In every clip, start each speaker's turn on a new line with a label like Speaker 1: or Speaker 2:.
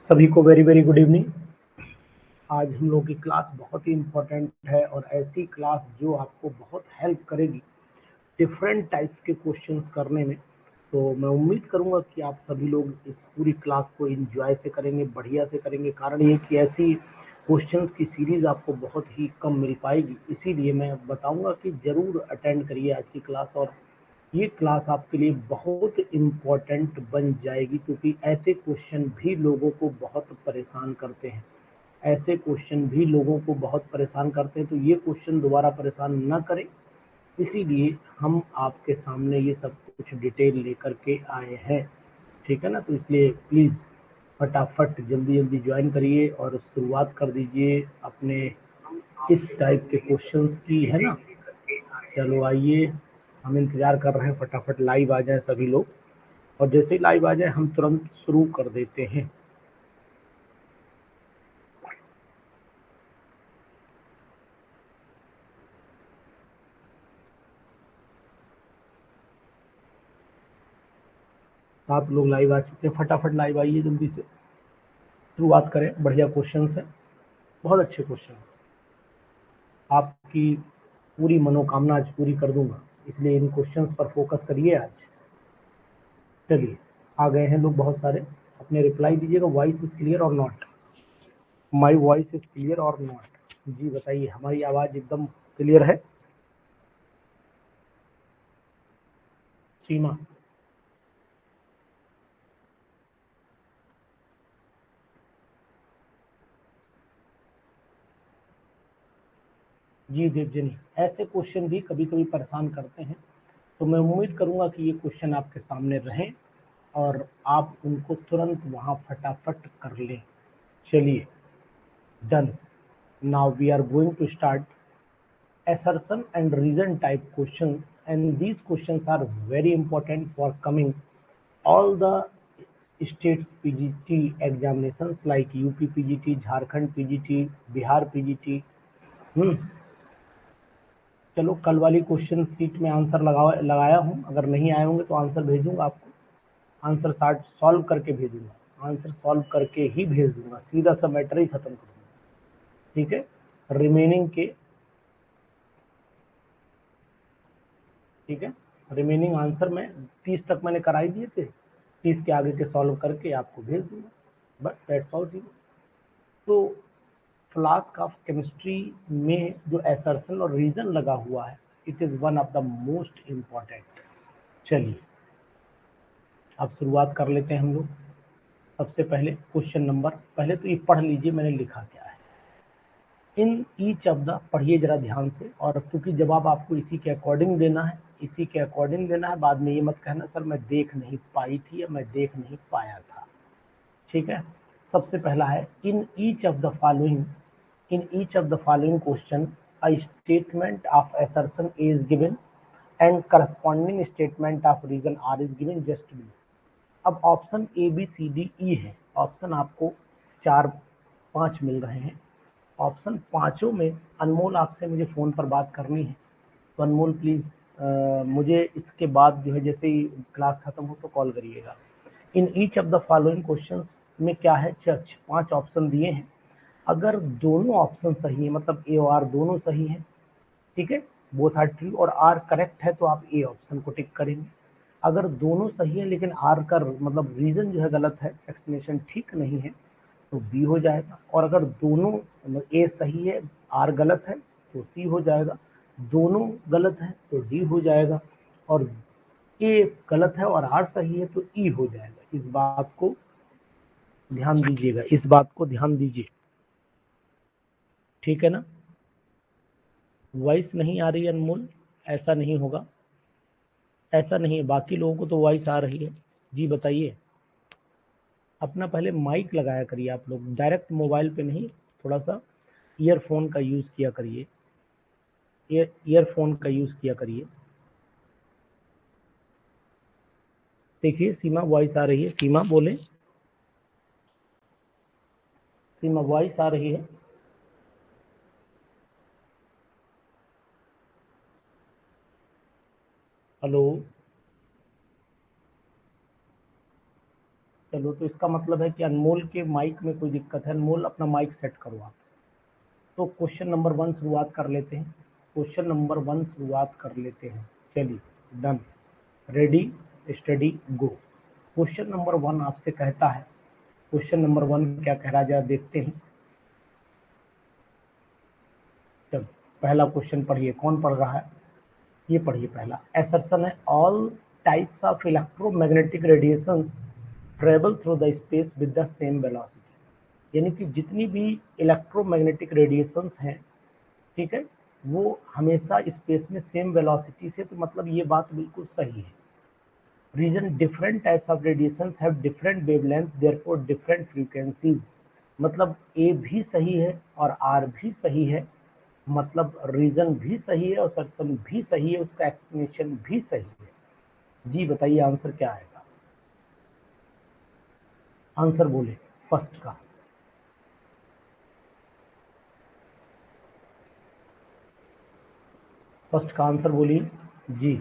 Speaker 1: सभी को very very good evening. आज हम लोग की क्लास बहुत ही इम्पोर्टेंट है और ऐसी क्लास जो आपको बहुत हेल्प करेगी डिफरेंट टाइप्स के क्वेश्चंस करने में। तो मैं उम्मीद करूंगा कि आप सभी लोग इस पूरी क्लास को एंजॉय से करेंगे, बढ़िया से करेंगे। कारण ये कि ऐसी क्वेश्चंस की सीरीज आपको बहुत ही कम मिल पाएगी, इसीलिए मैं बताऊंगा कि ज़रूर अटेंड करिए आज की क्लास। और ये क्लास आपके लिए बहुत इम्पोर्टेंट बन जाएगी, क्योंकि ऐसे क्वेश्चन भी लोगों को बहुत परेशान करते हैं। ऐसे क्वेश्चन भी लोगों को बहुत परेशान करते हैं, तो ये क्वेश्चन दोबारा परेशान न करें, इसीलिए हम आपके सामने ये सब कुछ डिटेल लेकर के आए हैं। ठीक है ना? तो इसलिए प्लीज़ फटाफट जल्दी जल्दी ज्वाइन करिए और शुरुआत कर दीजिए अपने इस टाइप के क्वेश्चंस की, है ना? चलो आइए, हम इंतज़ार कर रहे हैं फटाफट लाइव आ जाएं सभी लोग, और जैसे ही लाइव आ जाए हम तुरंत शुरू कर देते हैं। आप लोग लाइव आ चुके हैं, फटाफट लाइव आइए, जल्दी से शुरुआत करें। बढ़िया क्वेश्चंस हैं, बहुत अच्छे क्वेश्चन हैं। आपकी पूरी मनोकामना आज पूरी कर दूंगा, इसलिए इन क्वेश्चंस पर फोकस करिए आज। चलिए, आ गए हैं लोग बहुत सारे, अपने रिप्लाई दीजिएगा। वॉइस इज क्लियर और not? My voice is clear और नॉट? जी बताइए, हमारी आवाज़ एकदम क्लियर है? सीमा, जी देवजनी, ऐसे क्वेश्चन भी कभी कभी परेशान करते हैं, तो मैं उम्मीद करूंगा कि ये क्वेश्चन आपके सामने रहें और आप उनको तुरंत वहां फटाफट कर लें। चलिए, done. Now we are going to start assertion and reason type questions, and these questions are very important for coming all the states PGT examinations like UP PGT, Jharkhand PGT, Bihar PGT। चलो, कल वाली question seat में answer लगाया हूँ, अगर नहीं आए होंगे तो आंसर भेजूंगा आपको। आंसर शार्ट सॉल्व करके भेजूंगा, आंसर सॉल्व करके ही भेज दूंगा, सीधा सा मैटर ही खत्म कर दूंगा। ठीक है? रिमेनिंग के, ठीक है, रिमेनिंग आंसर में 30 तक मैंने कराई दिए थे, 30 के आगे के सॉल्व करके आपको भेज दूंगा, बस दैट्स ऑल। तो फ्लास्क ऑफ केमिस्ट्री में जो असर्शन और रीजन लगा हुआ है, it is one of the most important. चलिए, अब शुरुआत कर लेते हैं हम लोग। सबसे पहले क्वेश्चन नंबर, पहले तो ये पढ़ लीजिए मैंने लिखा क्या है। इन ईच ऑफ द, पढ़िए जरा ध्यान से, और क्योंकि जवाब आपको इसी के अकॉर्डिंग देना है, इसी के अकॉर्डिंग देना है। बाद में ये मत कहना सर मैं देख नहीं पाई थी या मैं देख नहीं पाया था। ठीक है? सबसे पहला है, in each of the following, in each of the following question a statement of assertion is given and corresponding statement of reason R is given just below। अब option A B C D E है, option आपको 4-5 मिल रहे हैं। Option पांचों में, अनमोल आपसे मुझे phone पर बात करनी है, तो अनमोल प्लीज़ मुझे इसके बाद जो है जैसे ही क्लास ख़त्म हो तो कॉल करिएगा। In each of the following questions में क्या है, 5 ऑप्शन दिए हैं। अगर दोनों ऑप्शन सही है, मतलब ए और आर दोनों सही है, ठीक है, बोथ आर ट्रू और आर करेक्ट है, तो आप ए ऑप्शन को टिक करेंगे। अगर दोनों सही है लेकिन आर का मतलब रीजन जो है गलत है, एक्सप्लेनेशन ठीक नहीं है, तो बी हो जाएगा। और अगर दोनों, ए सही है आर गलत है, तो सी हो जाएगा। दोनों गलत है तो डी हो जाएगा, और ए गलत है और आर सही है तो ई हो जाएगा। इस बात को ध्यान दीजिएगा, इस बात को ध्यान दीजिए। ठीक है ना? वॉइस नहीं आ रही है अनमोल? ऐसा नहीं होगा, ऐसा नहीं है, बाकी लोगों को तो वॉइस आ रही है। जी बताइए। अपना पहले माइक लगाया करिए आप लोग, डायरेक्ट मोबाइल पे नहीं, थोड़ा सा ईयरफोन का यूज़ किया करिए, ईयरफोन का यूज़ किया करिए। देखिए सीमा वॉइस आ रही है, सीमा बोले, सीमा वॉइस आ रही है? हेलो? चलो, तो इसका मतलब है कि अनमोल के माइक में कोई दिक्कत है। अनमोल अपना माइक सेट करो आप। तो क्वेश्चन नंबर 1 शुरुआत कर लेते हैं। क्वेश्चन नंबर 1 शुरुआत कर लेते हैं। चलिए, डन, रेडी, स्टडी, गो। क्वेश्चन नंबर 1 आपसे कहता है, क्वेश्चन नंबर 1 क्या कह रहा है जरा देखते हैं। चलो, पहला क्वेश्चन पढ़िए। कौन पढ़ रहा है? ये पढ़िए। पहला असर्शन है, all types of electromagnetic radiations travel through the space with the same velocity. यानी कि जितनी भी इलेक्ट्रोमैग्नेटिक रेडिएशंस हैं, ठीक है, वो हमेशा स्पेस में सेम वेलोसिटी से, तो मतलब ये बात बिल्कुल सही है। Reason, different types of radiations have different wavelength therefore different frequencies. मतलब ए भी सही है और आर भी सही है, मतलब रीजन भी सही है और सर्कम भी सही है, उसका एक्सप्लेनेशन भी सही है। जी बताइए आंसर क्या आएगा? आंसर बोले फर्स्ट का। फर्स्ट का आंसर बोलिए जी।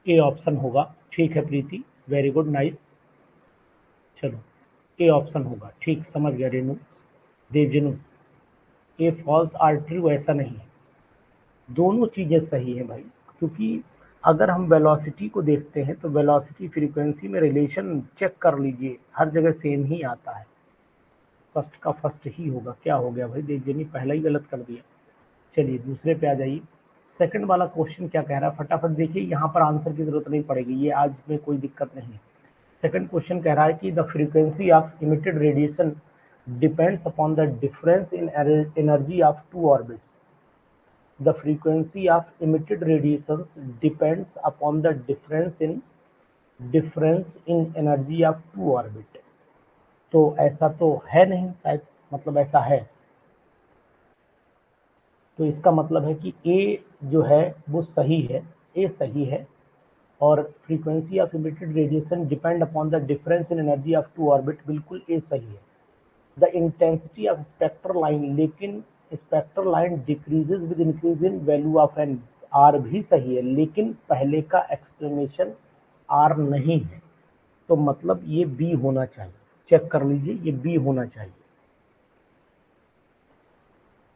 Speaker 1: ए ऑप्शन होगा। ठीक है प्रीति, वेरी गुड, नाइस। चलो, ए ऑप्शन होगा। ठीक, समझ गया रेनू, देवजनू। ए फॉल्स आर ट्रू ऐसा नहीं है, दोनों चीजें सही है भाई। क्योंकि अगर हम वेलोसिटी को देखते हैं तो वेलोसिटी फ्रीक्वेंसी में रिलेशन चेक कर लीजिए, हर जगह सेम ही आता है। फर्स्ट का फर्स्ट ही होगा। क्या हो गया भाई, देवजनी पहला ही गलत कर दिया। चलिए दूसरे पे आ जाइए। सेकंड वाला क्वेश्चन क्या कह रहा है, फटाफट देखिए। यहाँ पर आंसर की जरूरत नहीं पड़ेगी, ये आज में कोई दिक्कत नहीं है। सेकंड क्वेश्चन कह रहा है कि the frequency of emitted radiation depends upon the difference in energy of two orbits. The frequency of emitted radiations depends upon the difference in energy of two orbit। तो ऐसा तो है नहीं शायद, मतलब ऐसा है, तो इसका मतलब है कि ए जो है वो सही है, ए सही है। और frequency of emitted radiation depend upon the difference in energy of two orbit, बिल्कुल ए सही है। The intensity of spectral line, लेकिन spectral line decreases with increase in value of N, R भी सही है, लेकिन पहले का एक्सप्लेनेशन आर नहीं है, तो मतलब ये बी होना चाहिए। चेक कर लीजिए, ये बी होना चाहिए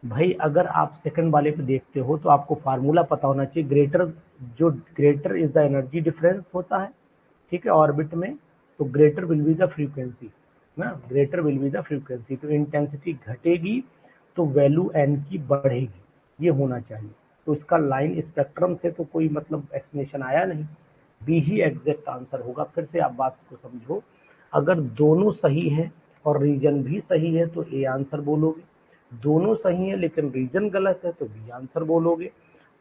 Speaker 1: भाई। अगर आप सेकंड वाले पे देखते हो तो आपको फार्मूला पता होना चाहिए। ग्रेटर, जो greater is the energy difference होता है, ठीक है, ऑर्बिट में, तो greater will be the frequency ना, greater will be the frequency. तो इंटेंसिटी घटेगी तो वैल्यू एन की बढ़ेगी, ये होना चाहिए। तो इसका लाइन स्पेक्ट्रम से तो कोई मतलब एक्सप्लेनेशन आया नहीं, बी ही एग्जैक्ट आंसर होगा। फिर से आप बात को समझो, अगर दोनों सही है और रीजन भी सही है तो ए आंसर बोलोगे, दोनों सही है लेकिन रीजन गलत है तो बी आंसर बोलोगे।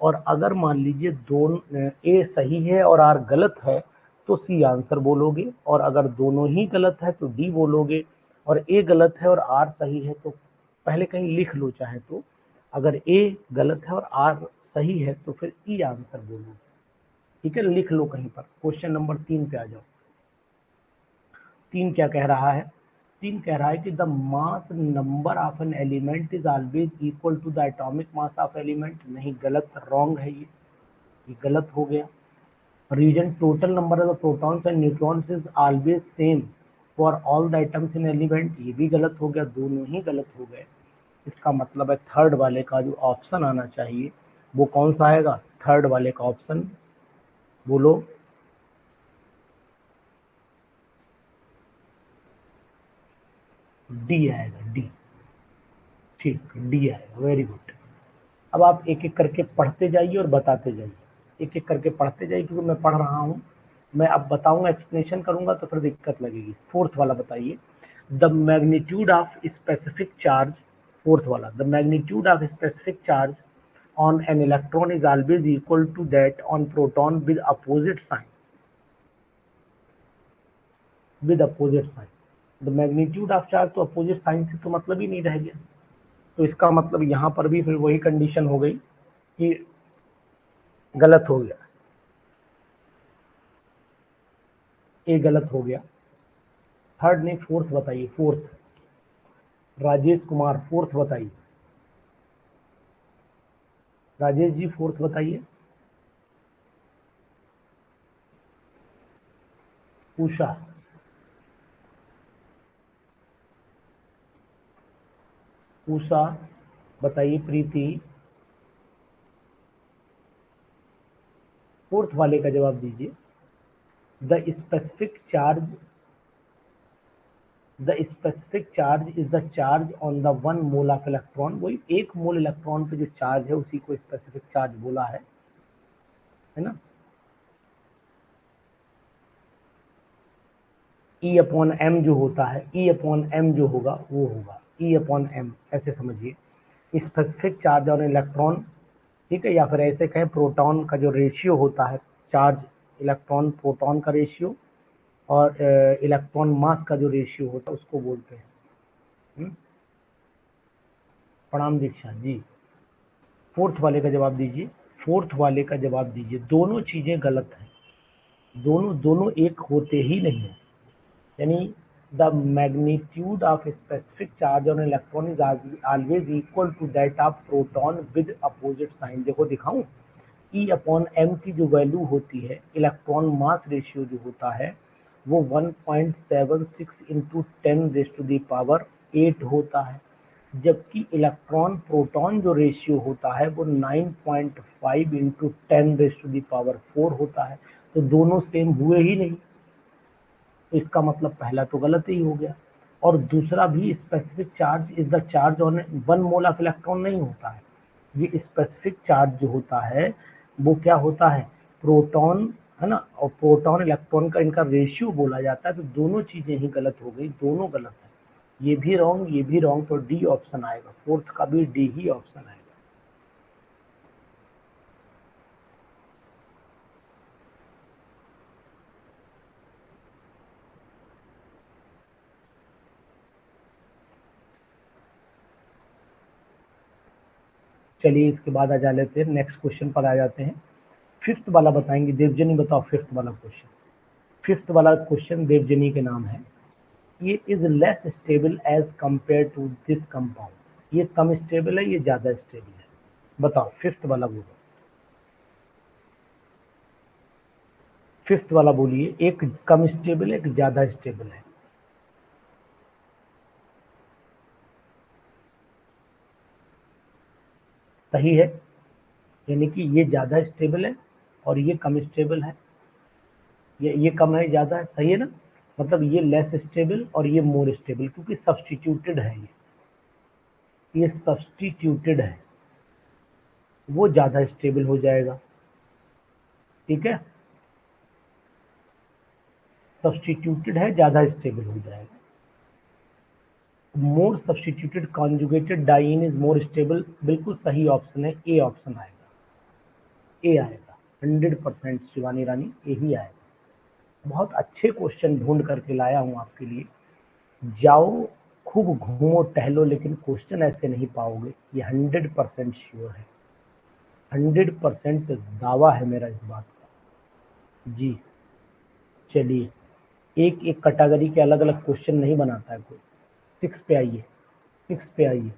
Speaker 1: और अगर मान लीजिए दोनों, ए सही है और आर गलत है, तो सी आंसर बोलोगे। और अगर दोनों ही गलत है तो डी बोलोगे। और ए गलत है और आर सही है तो पहले कहीं लिख लो चाहे तो, अगर ए गलत है और आर सही है तो फिर ई आंसर बोलोगे। ठीक है, लिख लो कहीं पर। क्वेश्चन नंबर 3 पे आ जाओ। 3 क्या कह रहा है? 3 कह रहा है कि the mass number of an element is always equal to the atomic mass of element. नहीं, गलत, रॉन्ग है ये गलत हो गया। Reason, total number of protons and neutrons is always same for all the items in element. ये भी गलत हो गया, दोनों ही गलत हो गए। इसका मतलब है थर्ड वाले का जो ऑप्शन आना चाहिए वो कौन सा आएगा? थर्ड वाले का ऑप्शन बोलो। डी आएगा, डी। ठीक, डी आएगा, वेरी गुड। अब आप एक एक करके पढ़ते जाइए और बताते जाइए, एक एक करके पढ़ते जाइए, क्योंकि मैं पढ़ रहा हूँ। मैं अब बताऊंगा, एक्सप्लेनेशन करूंगा तो फिर दिक्कत लगेगी। फोर्थ वाला बताइए। The magnitude of specific charge, fourth वाला, the magnitude of specific charge on an electron is always equal to that on proton with opposite sign, with opposite sign. The magnitude of charge, तो opposite sign से तो मतलब ही नहीं रह गया। तो इसका मतलब यहाँ पर भी फिर वही कंडीशन हो गई कि गलत हो गया, ए गलत हो गया। थर्ड नहीं, फोर्थ बताइए, फोर्थ। राजेश कुमार, फोर्थ बताइए। राजेश जी फोर्थ बताइए। उषा, उषा बताइए। प्रीति, फोर्थ वाले का जवाब दीजिए। The specific charge, the specific charge is the charge on the one mole of electron. वही एक मोल इलेक्ट्रॉन पे जो चार्ज है उसी को स्पेसिफिक चार्ज बोला है ना। ई अपॉन एम जो होता है, ई अपॉन एम जो होगा वो होगा ई अपॉन एम, ऐसे समझिए। स्पेसिफिक चार्ज ऑन इलेक्ट्रॉन, ठीक है, या फिर ऐसे कहें प्रोटॉन का जो रेशियो होता है, चार्ज इलेक्ट्रॉन प्रोटॉन का रेशियो और इलेक्ट्रॉन मास का जो रेशियो होता है उसको बोलते हैं। प्रणाम दीक्षा जी। फोर्थ वाले का जवाब दीजिए, फोर्थ वाले का जवाब दीजिए। दोनों चीजें गलत हैं, दोनों दोनों एक होते ही नहीं है। यानी the magnitude of specific charge on electron is always equal to that of proton with opposite sign. देखो दिखाऊं, ई अपॉन एम की जो वैल्यू होती है, इलेक्ट्रॉन मास रेशियो जो होता है वो 1.76 इंटू 10⁻⁸ होता है, जबकि इलेक्ट्रॉन प्रोटॉन जो रेशियो होता है वो 9.5 इंटू 10⁻⁴ होता है। तो दोनों सेम हुए ही नहीं, तो इसका मतलब पहला तो गलत ही हो गया। और दूसरा भी, specific charge is the charge on one mole of electron नहीं होता है। ये स्पेसिफिक चार्ज जो होता है वो क्या होता है, प्रोटॉन है ना, और प्रोटॉन इलेक्ट्रॉन का इनका रेशियो बोला जाता है। तो दोनों चीजें ही गलत हो गई, दोनों गलत है। ये भी रॉन्ग, ये भी रॉन्ग, तो डी ऑप्शन आएगा, फोर्थ का भी डी ही ऑप्शन आएगा। चलिए इसके बाद आ जा लेते हैं, नेक्स्ट क्वेश्चन पर आ जाते हैं। फिफ्थ वाला बताएंगे देवजनी, बताओ फिफ्थ वाला क्वेश्चन। फिफ्थ वाला क्वेश्चन देवजनी के नाम है। ये is less stable as compare to this compound. ये कम स्टेबल है, ये ज्यादा स्टेबल है, बताओ फिफ्थ वाला बोलो। फिफ्थ वाला बोलिए, एक कम स्टेबल है, एक ज्यादा स्टेबल है। सही है, यानी कि ये ज्यादा स्टेबल है और ये कम स्टेबल है। ये कम है, ज्यादा है, सही है ना। मतलब ये लेस स्टेबल और ये मोर स्टेबल, क्योंकि सब्सटीट्यूटेड है, ये सब्सटीट्यूटेड है, वो ज्यादा स्टेबल हो जाएगा। ठीक है, सब्सटीट्यूटेड है, ज्यादा स्टेबल हो जाएगा। More substituted conjugated diene is more stable, बिल्कुल सही ऑप्शन है, ए ऑप्शन आएगा, ए आएगा 100%। शिवानी रानी यही आएगा। बहुत अच्छे क्वेश्चन ढूंढ करके लाया हूं आपके लिए। जाओ खूब घूमो टहलो, लेकिन क्वेश्चन ऐसे नहीं पाओगे, ये 100% श्योर है, 100% दावा है मेरा इस बात का जी। चलिए, एक एक कैटेगरी के अलग अलग क्वेश्चन नहीं बनाता है कोई। सिक्स पे आइए, सिक्स पे आइए।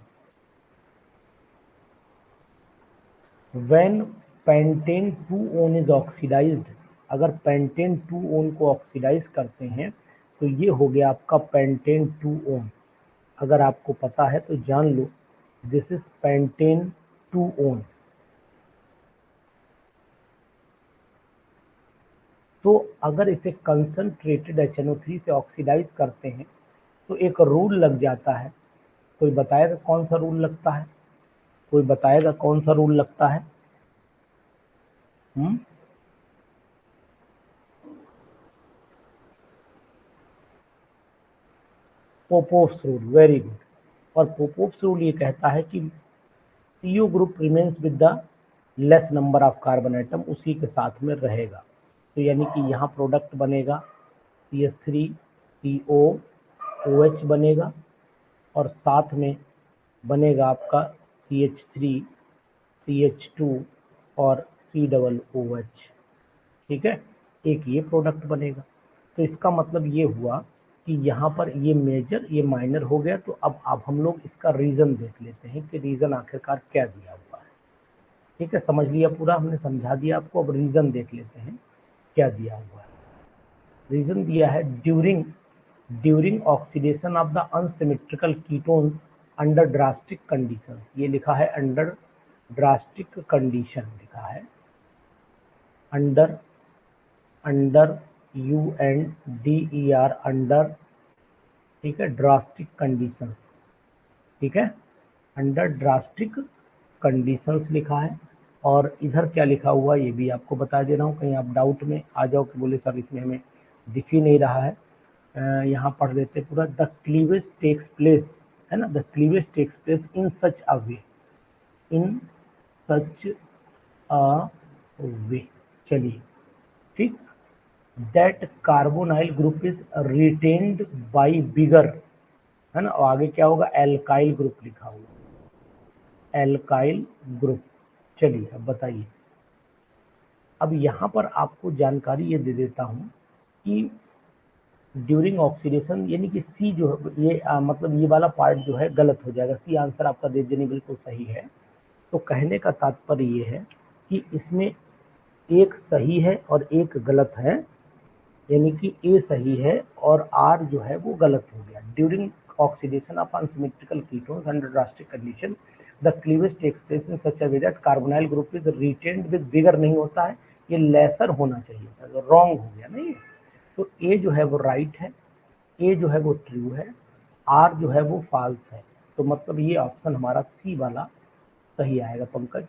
Speaker 1: When pentane 2 one is oxidized, अगर पेंटेन 2 ओन को ऑक्सीडाइज करते हैं तो ये हो गया आपका पेंटेन 2 ओन। अगर आपको पता है तो जान लो, दिस इज पेंटेन 2 ओन। तो अगर इसे कंसंट्रेटेड HNO3 से ऑक्सीडाइज करते हैं तो एक रूल लग जाता है। कोई बताएगा कौन सा रूल लगता है, कोई बताएगा कौन सा रूल लगता है। हम्म, पोपोव्स रूल, वेरी गुड। और पोपोव्स रूल ये कहता है कि CO group remains with the less number of carbon atom, उसी के साथ में रहेगा। तो यानी कि यहाँ प्रोडक्ट बनेगा CH3CO OH बनेगा, और साथ में बनेगा आपका CH3CH2 और COOH। ठीक है, एक ये प्रोडक्ट बनेगा। तो इसका मतलब ये हुआ कि यहाँ पर ये मेजर ये माइनर हो गया। तो अब हम लोग इसका रीजन देख लेते हैं कि रीजन आखिरकार क्या दिया हुआ है। ठीक है, समझ लिया पूरा, हमने समझा दिया आपको। अब रीजन देख लेते हैं क्या दिया हुआ है। रीजन दिया है during oxidation of the unsymmetrical ketones under drastic condition. ये लिखा है अंडर ड्रास्टिक कंडीशन, लिखा है अंडर UNDER अंडर, ठीक है, ड्रास्टिक कंडीशंस, ठीक है, अंडर ड्रास्टिक कंडीशंस लिखा है। और इधर क्या लिखा हुआ ये भी आपको बता दे रहा हूँ, कहीं आप डाउट में आ जाओ कि बोले सर इसमें हमें दिख ही नहीं रहा है। यहाँ पढ़ लेते पूरा। द क्लीवेज टेक्स प्लेस, है ना, the cleavage takes place in such a way, in such a way, चलिए ठीक, that carbonyl group is retained by bigger, है ना, और आगे क्या होगा, एल्काइल ग्रुप लिखा हुआ, एल्काइल ग्रुप। चलिए अब बताइए। अब यहाँ पर आपको जानकारी ये दे देता हूँ कि ड्यूरिंग ऑक्सीडेशन यानी कि सी जो ये मतलब ये वाला पार्ट जो है गलत हो जाएगा, सी आंसर आपका दे देने बिल्कुल सही है। तो कहने का तात्पर्य ये है कि इसमें एक सही है और एक गलत है, यानी कि ए सही है और आर जो है वो गलत हो गया। During oxidation of unsymmetrical ketones under drastic condition the cleavage takes place in such a way that carbonyl group is retained with bigger नहीं होता है, ये लेसर होना चाहिए था, तो रॉन्ग हो गया नहीं। तो ए जो है वो राइट है, ए जो है वो ट्रू है, आर जो है वो फॉल्स है। तो मतलब ये ऑप्शन हमारा सी वाला सही आएगा पंकज,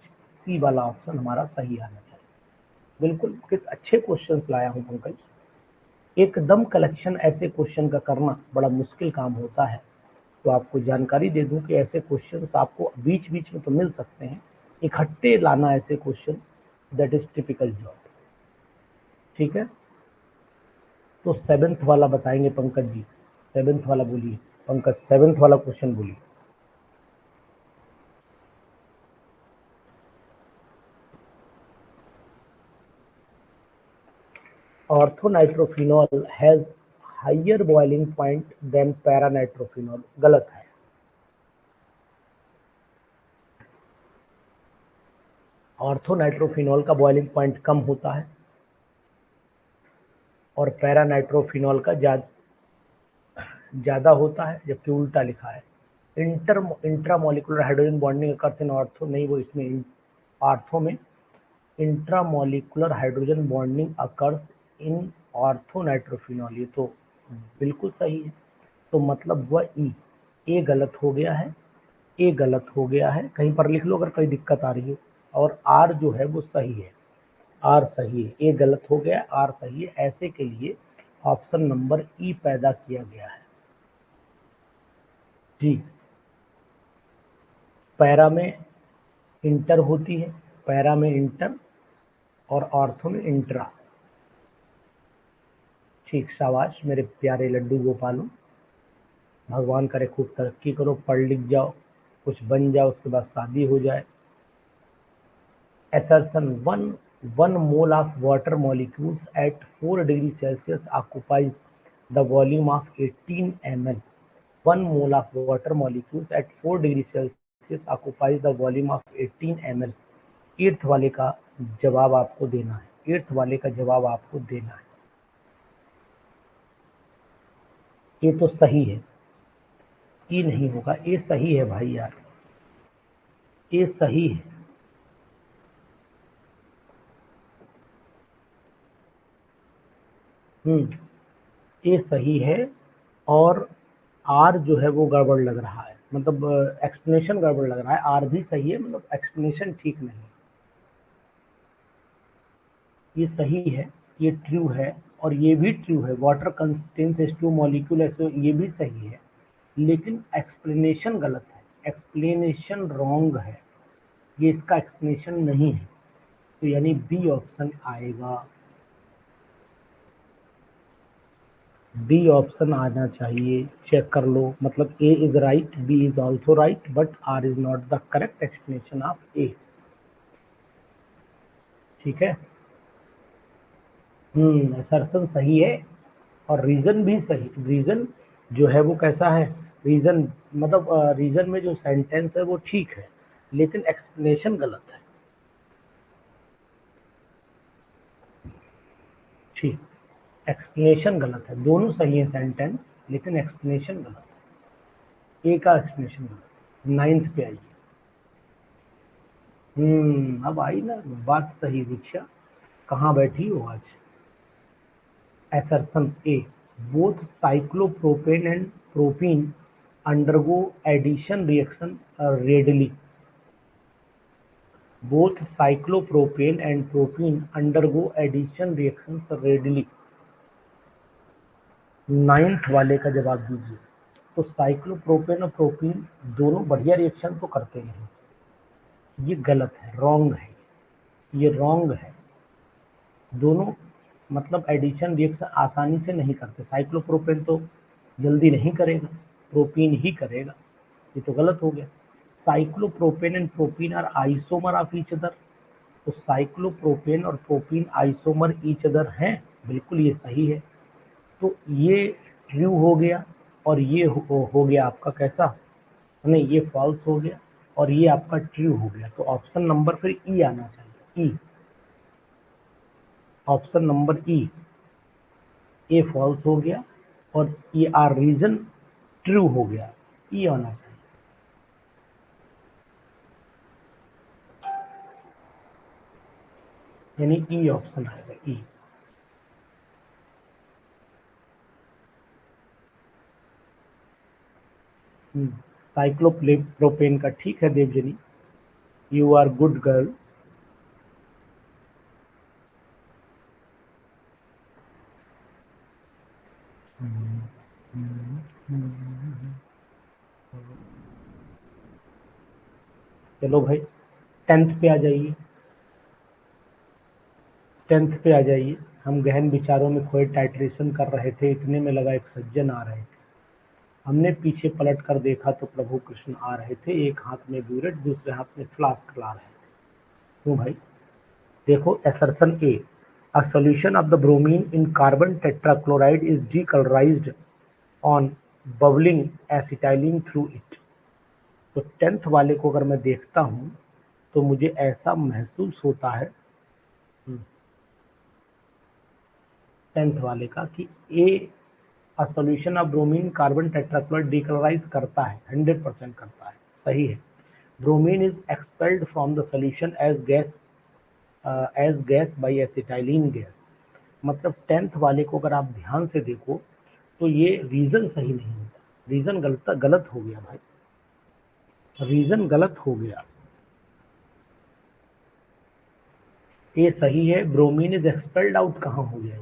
Speaker 1: सी वाला ऑप्शन हमारा सही आना चाहिए। बिल्कुल, किस अच्छे क्वेश्चंस लाया हूँ पंकज। एकदम कलेक्शन ऐसे क्वेश्चन का करना बड़ा मुश्किल काम होता है। तो आपको जानकारी दे दूं कि ऐसे क्वेश्चंस आपको बीच बीच में तो मिल सकते हैं, इकट्ठे लाना ऐसे question, that is typical job, ठीक है। तो सेवेंथ वाला बताएंगे पंकज जी, सेवेंथ वाला बोलिए पंकज, सेवेंथ वाला क्वेश्चन बोलिए। Orthonitrophenol has higher boiling point than paranitrophenol, गलत है। ऑर्थोनाइट्रोफिनॉल का बॉइलिंग पॉइंट कम होता है और पैरानाइट्रोफिनॉल का ज़्यादा होता है, जबकि उल्टा लिखा है। Intramolecular hydrogen bonding occurs in ortho, नहीं वो इसमें ऑर्थो में intramolecular hydrogen bonding occurs in orthonitrophenol, ये तो बिल्कुल सही है। तो मतलब वह ए गलत हो गया है, ए गलत हो गया है, कहीं पर लिख लो अगर कोई दिक्कत आ रही है। और आर जो है वो सही है, आर सही है, ए गलत हो गया, आर सही है। ऐसे के लिए ऑप्शन नंबर ई पैदा किया गया है जी। पैरा में इंटर होती है, पैरा में इंटर और ऑर्थो में इंट्रा। ठीक, शाबाश मेरे प्यारे लड्डू गोपालों, भगवान करे खूब तरक्की करो, पढ़ लिख जाओ, कुछ बन जाओ, उसके बाद शादी हो जाए। Assertion 1 mole of water molecules at 4 degrees Celsius occupies the volume of 18 ml. 1 mole of water molecules at 4 degrees Celsius occupies the volume of 18 ml. Eighth वाले का जवाब आपको देना है, एट्थ वाले का जवाब आपको देना है। ये तो सही है, ये नहीं होगा, ये सही है भाई यार, ये सही है। ये सही है और आर जो है वो गड़बड़ लग रहा है, मतलब एक्सप्लेनेशन गड़बड़ लग रहा है। आर भी सही है, मतलब एक्सप्लेनेशन ठीक नहीं। ये सही है, ये ट्रू है और ये भी ट्रू है। वाटर कंटेन्स H2 मॉलिक्यूल, ऐसे ये भी सही है, लेकिन एक्सप्लेनेशन गलत है, एक्सप्लेनेशन रॉन्ग है, ये इसका एक्सप्लेनेशन नहीं है। तो यानी बी ऑप्शन आएगा, बी ऑप्शन आना चाहिए। चेक कर लो, मतलब A is right, B is also right, but R is not the correct explanation of A, ठीक है। असर्शन सही है और रीजन भी सही। रीजन जो है वो कैसा है, रीजन मतलब रीजन में जो सेंटेंस है वो ठीक है, लेकिन एक्सप्लेनेशन गलत है। ठीक, एक्सप्लेनेशन गलत है, दोनों सही है सेंटेंस, लेकिन एक्सप्लेनेशन गलत है, ए का एक्सप्लेनेशन गलत है। 9th पे आइए। अब आई ना बात सही। दीक्षा कहाँ बैठी हो आज? Assertion A, both cyclopropane and propene undergo addition reaction readily. Both cyclopropane and propene undergo addition reactions readily. 9th वाले का जवाब दीजिए। तो साइक्लोप्रोपेन और प्रोपीन दोनों बढ़िया रिएक्शन तो करते हैं, ये गलत है, रॉन्ग है, ये रॉन्ग है। दोनों मतलब एडिशन रिएक्शन आसानी से नहीं करते। साइक्लोप्रोपेन तो जल्दी नहीं करेगा, प्रोपीन ही करेगा, ये तो गलत हो गया। Cyclopropane and propene are isomer of each other. तो साइक्लोप्रोपेन और प्रोपीन आइसोमर ईच अदर हैं, बिल्कुल ये सही है। तो ये ट्रू हो गया और ये हो गया आपका कैसा, नहीं ये फॉल्स हो गया और ये आपका ट्रू हो गया। तो ऑप्शन नंबर फिर ई आना चाहिए, ई, ऑप्शन नंबर ई, ए फॉल्स हो गया और ये आर रीजन ट्रू हो गया, ई आना चाहिए। यानी ई ऑप्शन आएगा, ई। साइक्लोप्रोपेन का ठीक है देवजनी, यू आर गुड गर्ल। चलो भाई 10th पे आ जाइए, 10th पे आ जाइए। हम गहन विचारों में खोए टाइट्रेशन कर रहे थे, इतने में लगा एक सज्जन आ रहे थे। हमने पीछे पलट कर देखा तो प्रभु कृष्ण आ रहे थे, एक हाथ में ब्यूरेट दूसरे हाथ में फ्लास्क ला रहे थे। क्यों भाई? देखो assertion A, a solution of the bromine in carbon tetrachloride is decolorized on bubbling acetylene through it। तो 10th वाले को अगर मैं देखता हूं तो मुझे ऐसा महसूस होता है 10th वाले का कि a a solution of bromine carbon tetrachloride decolourise करता है, 100% करता है, सही है। Bromine is expelled from the solution as gas by acetylene gas. मतलब 10th वाले को अगर आप ध्यान से देखो तो ये रीजन सही नहीं होता, रीजन गलत गलत हो गया भाई, रीजन गलत हो गया। ये सही है, ब्रोमीन इज एक्सपेल्ड आउट कहाँ हो गया?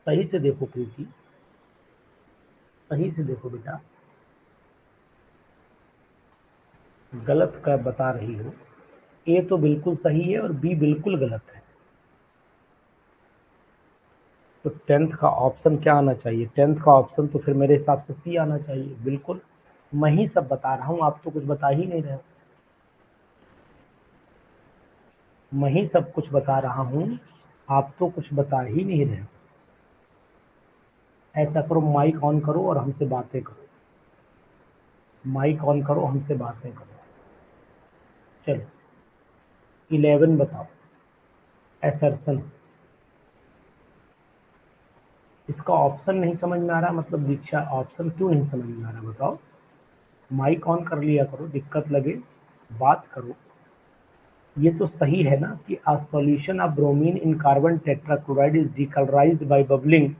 Speaker 1: सही से देखो प्रीति, सही से देखो बेटा, गलत का बता रही हो। ए तो बिल्कुल सही है और बी बिल्कुल गलत है। तो 10th का ऑप्शन क्या आना चाहिए? 10th का ऑप्शन तो फिर मेरे हिसाब से सी आना चाहिए, बिल्कुल। मैं ही सब बता रहा हूँ, आप तो कुछ बता ही नहीं रहे। मैं ही सब कुछ बता रहा हूँ, आप तो कुछ बता ही नहीं रहे। ऐसा करो, माइक ऑन करो और हमसे बातें करो, माइक ऑन करो, हमसे बातें करो। चलो 11 बताओ, एसर्सन। इसका ऑप्शन नहीं समझ में आ रहा, मतलब दीक्षा ऑप्शन क्यों नहीं समझ में आ रहा बताओ? माइक ऑन कर लिया करो, दिक्कत लगे बात करो। ये तो सही है ना कि a solution of bromine in carbon tetrachloride is decolourised by bubbling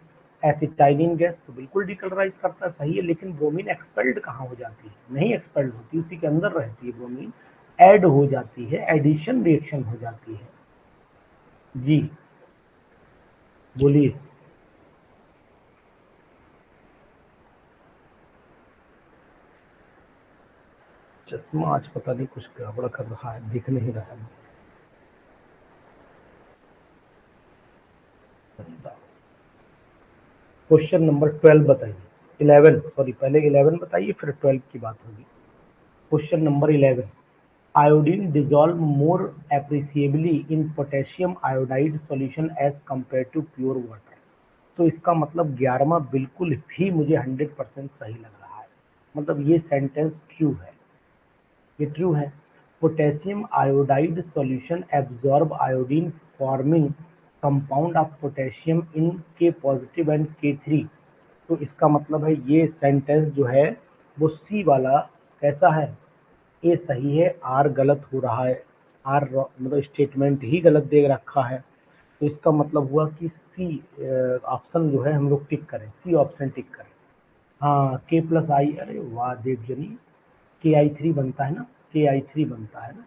Speaker 1: acetylene gas. तो बिल्कुल डीकलराइज करता, सही है। लेकिन ब्रोमीन एक्सपेल्ड कहाँ हो जाती है? नहीं एक्सपेल्ड होती, उसी के अंदर रहती है ब्रोमीन, ऐड हो जाती है, एडिशन रिएक्शन हो जाती है। जी बोलिए। चश्मा आज पता नहीं कुछ गड़बड़ कर रहा है, दिख नहीं रहा है। क्वेश्चन नंबर 12 बताइए। 11 सॉरी, पहले 11 बताइए फिर 12 की बात होगी। Question number 11, iodine dissolve more appreciably in potassium iodide solution as compare to pure water. तो इसका मतलब 11वां बिल्कुल भी मुझे 100% सही लग रहा है, मतलब ये सेंटेंस ट्रू है, ये ट्रू है। Potassium iodide solution absorb iodine forming compound of potassium in K positive and K3। तो इसका मतलब है ये सेंटेंस जो है वो सी वाला कैसा है, ए सही है, आर गलत हो रहा है, आर मतलब स्टेटमेंट ही गलत दे रखा है। तो इसका मतलब हुआ कि सी ऑप्शन जो है हम लोग टिक करें, सी ऑप्शन टिक करें। हाँ के प्लस आई, अरे वाह देवजनी, KI3 बनता है ना, KI3 बनता है ना,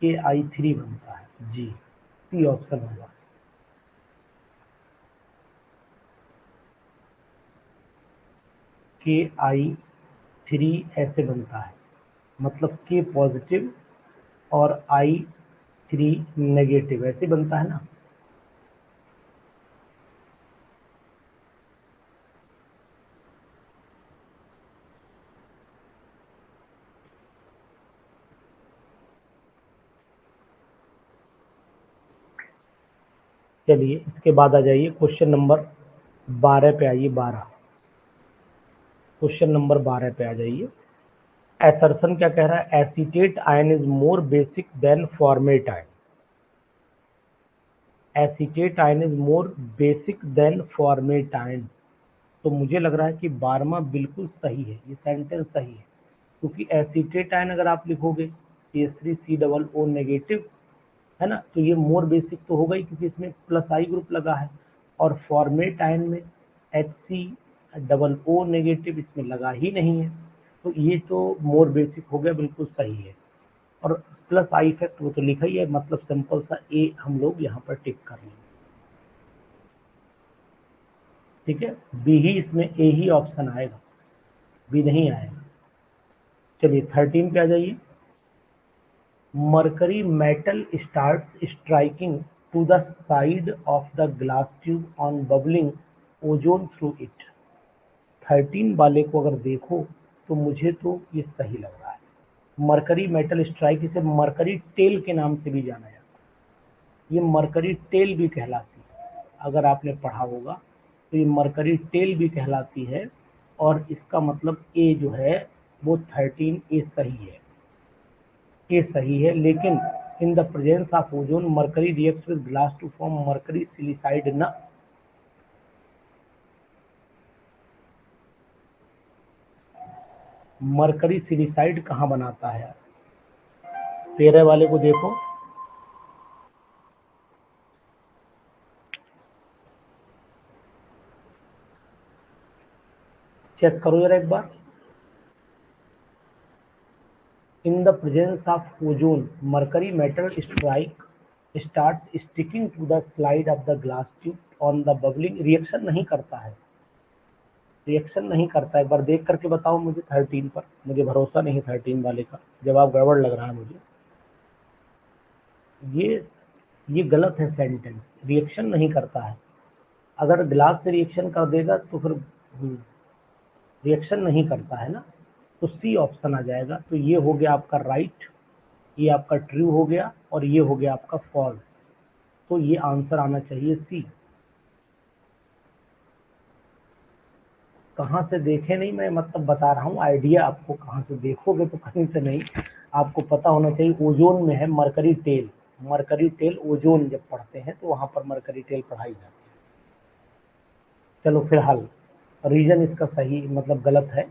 Speaker 1: KI3 बनता है जी, सी ऑप्शन होगा। KI3 ऐसे बनता है, मतलब K पॉजिटिव और I3 नेगेटिव, ऐसे बनता है ना। चलिए इसके बाद आ जाइए क्वेश्चन नंबर 12 पे आइए, 12, क्वेश्चन नंबर 12 पे आ जाइए। एसर्शन क्या कह रहा है, acetate ion is more basic than formate ion. Acetate ion is more basic than formate ion. तो मुझे लग रहा है कि 12वां बिल्कुल सही है, ये सेंटेंस सही है, क्योंकि एसीटेट आयन अगर आप लिखोगे CH3COO नेगेटिव है ना, तो ये मोर बेसिक तो होगा ही क्योंकि इसमें प्लस आई ग्रुप लगा है, और फॉर्मेट आयन में HCOO नेगेटिव इसमें लगा ही नहीं है, तो ये तो मोर बेसिक हो गया, बिल्कुल सही है। और प्लस आई इफेक्ट वो तो लिखा ही है, मतलब सिंपल सा ए हम लोग यहाँ पर टिक कर लेंगे। ठीक है, बी ही इसमें, ए ही ऑप्शन आएगा, बी नहीं आएगा। चलिए 13 पे आ जाइए। Mercury metal starts striking to the side of the glass tube on bubbling ozone through it। 13 वाले को अगर देखो तो मुझे तो ये सही लग रहा है। मरकरी मेटल स्ट्राइक, इसे मरकरी टेल के नाम से भी जाना जाता है, ये मरकरी टेल भी कहलाती है, अगर आपने पढ़ा होगा तो ये मरकरी टेल भी कहलाती है। और इसका मतलब ए जो है वो 13 ए सही है, ये सही है। लेकिन in the presence of ozone mercury reacts with glass to form mercury silicide ना। मरकरी सिलिसाइड कहाँ बनाता है, 13 वाले को देखो, चेक करो जरा एक बार। In the presence of ozone mercury metal strike start sticking to the slide of the glass tube on the bubbling, reaction नहीं करता है, रिएक्शन नहीं करता है। एक बार देख करके बताओ मुझे 13 पर, मुझे भरोसा नहीं 13 वाले का, जवाब गड़बड़ लग रहा है मुझे। ये गलत है सेंटेंस, रिएक्शन नहीं करता है। अगर ग्लास से रिएक्शन कर देगा तो फिर रिएक्शन नहीं करता है ना, तो सी ऑप्शन आ जाएगा। तो ये हो गया आपका राइट, ये आपका ट्रू हो गया, और ये हो गया आपका फॉल्स। तो ये आंसर आना चाहिए सी। कहाँ से देखे नहीं, मैं मतलब बता रहा हूँ आइडिया आपको, कहाँ से देखोगे तो कहीं से नहीं, आपको पता होना चाहिए। ओजोन में है mercury tail, mercury tail ozone जब पढ़ते हैं तो वहां पर मरकरी टेल पढ़ाई जाती है। चलो फिलहाल रीजन इसका सही मतलब गलत है।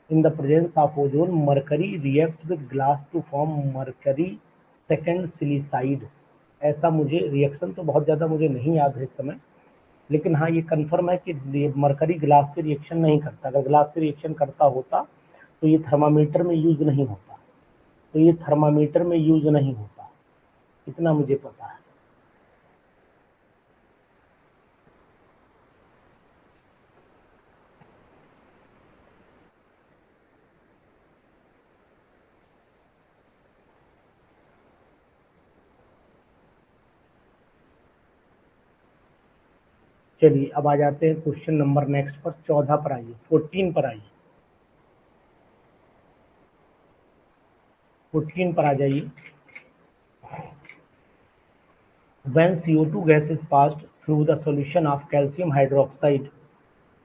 Speaker 1: In the presence of ozone mercury reacts with glass to form mercury second silicide. ऐसा मुझे रिएक्शन तो बहुत ज़्यादा मुझे नहीं याद है इस समय, लेकिन हाँ ये कंफर्म है कि मरकरी ग्लास से रिएक्शन नहीं करता। अगर ग्लास से रिएक्शन करता होता तो ये थर्मामीटर में यूज नहीं होता, तो ये थर्मामीटर में यूज नहीं होता, इतना मुझे पता है। चलिए अब आ जाते हैं क्वेश्चन नंबर नेक्स्ट पर, 14 पर आइए, 14 पर आइए, 14 पर आ जाइए। When CO2 gas is passed through the solution of calcium hydroxide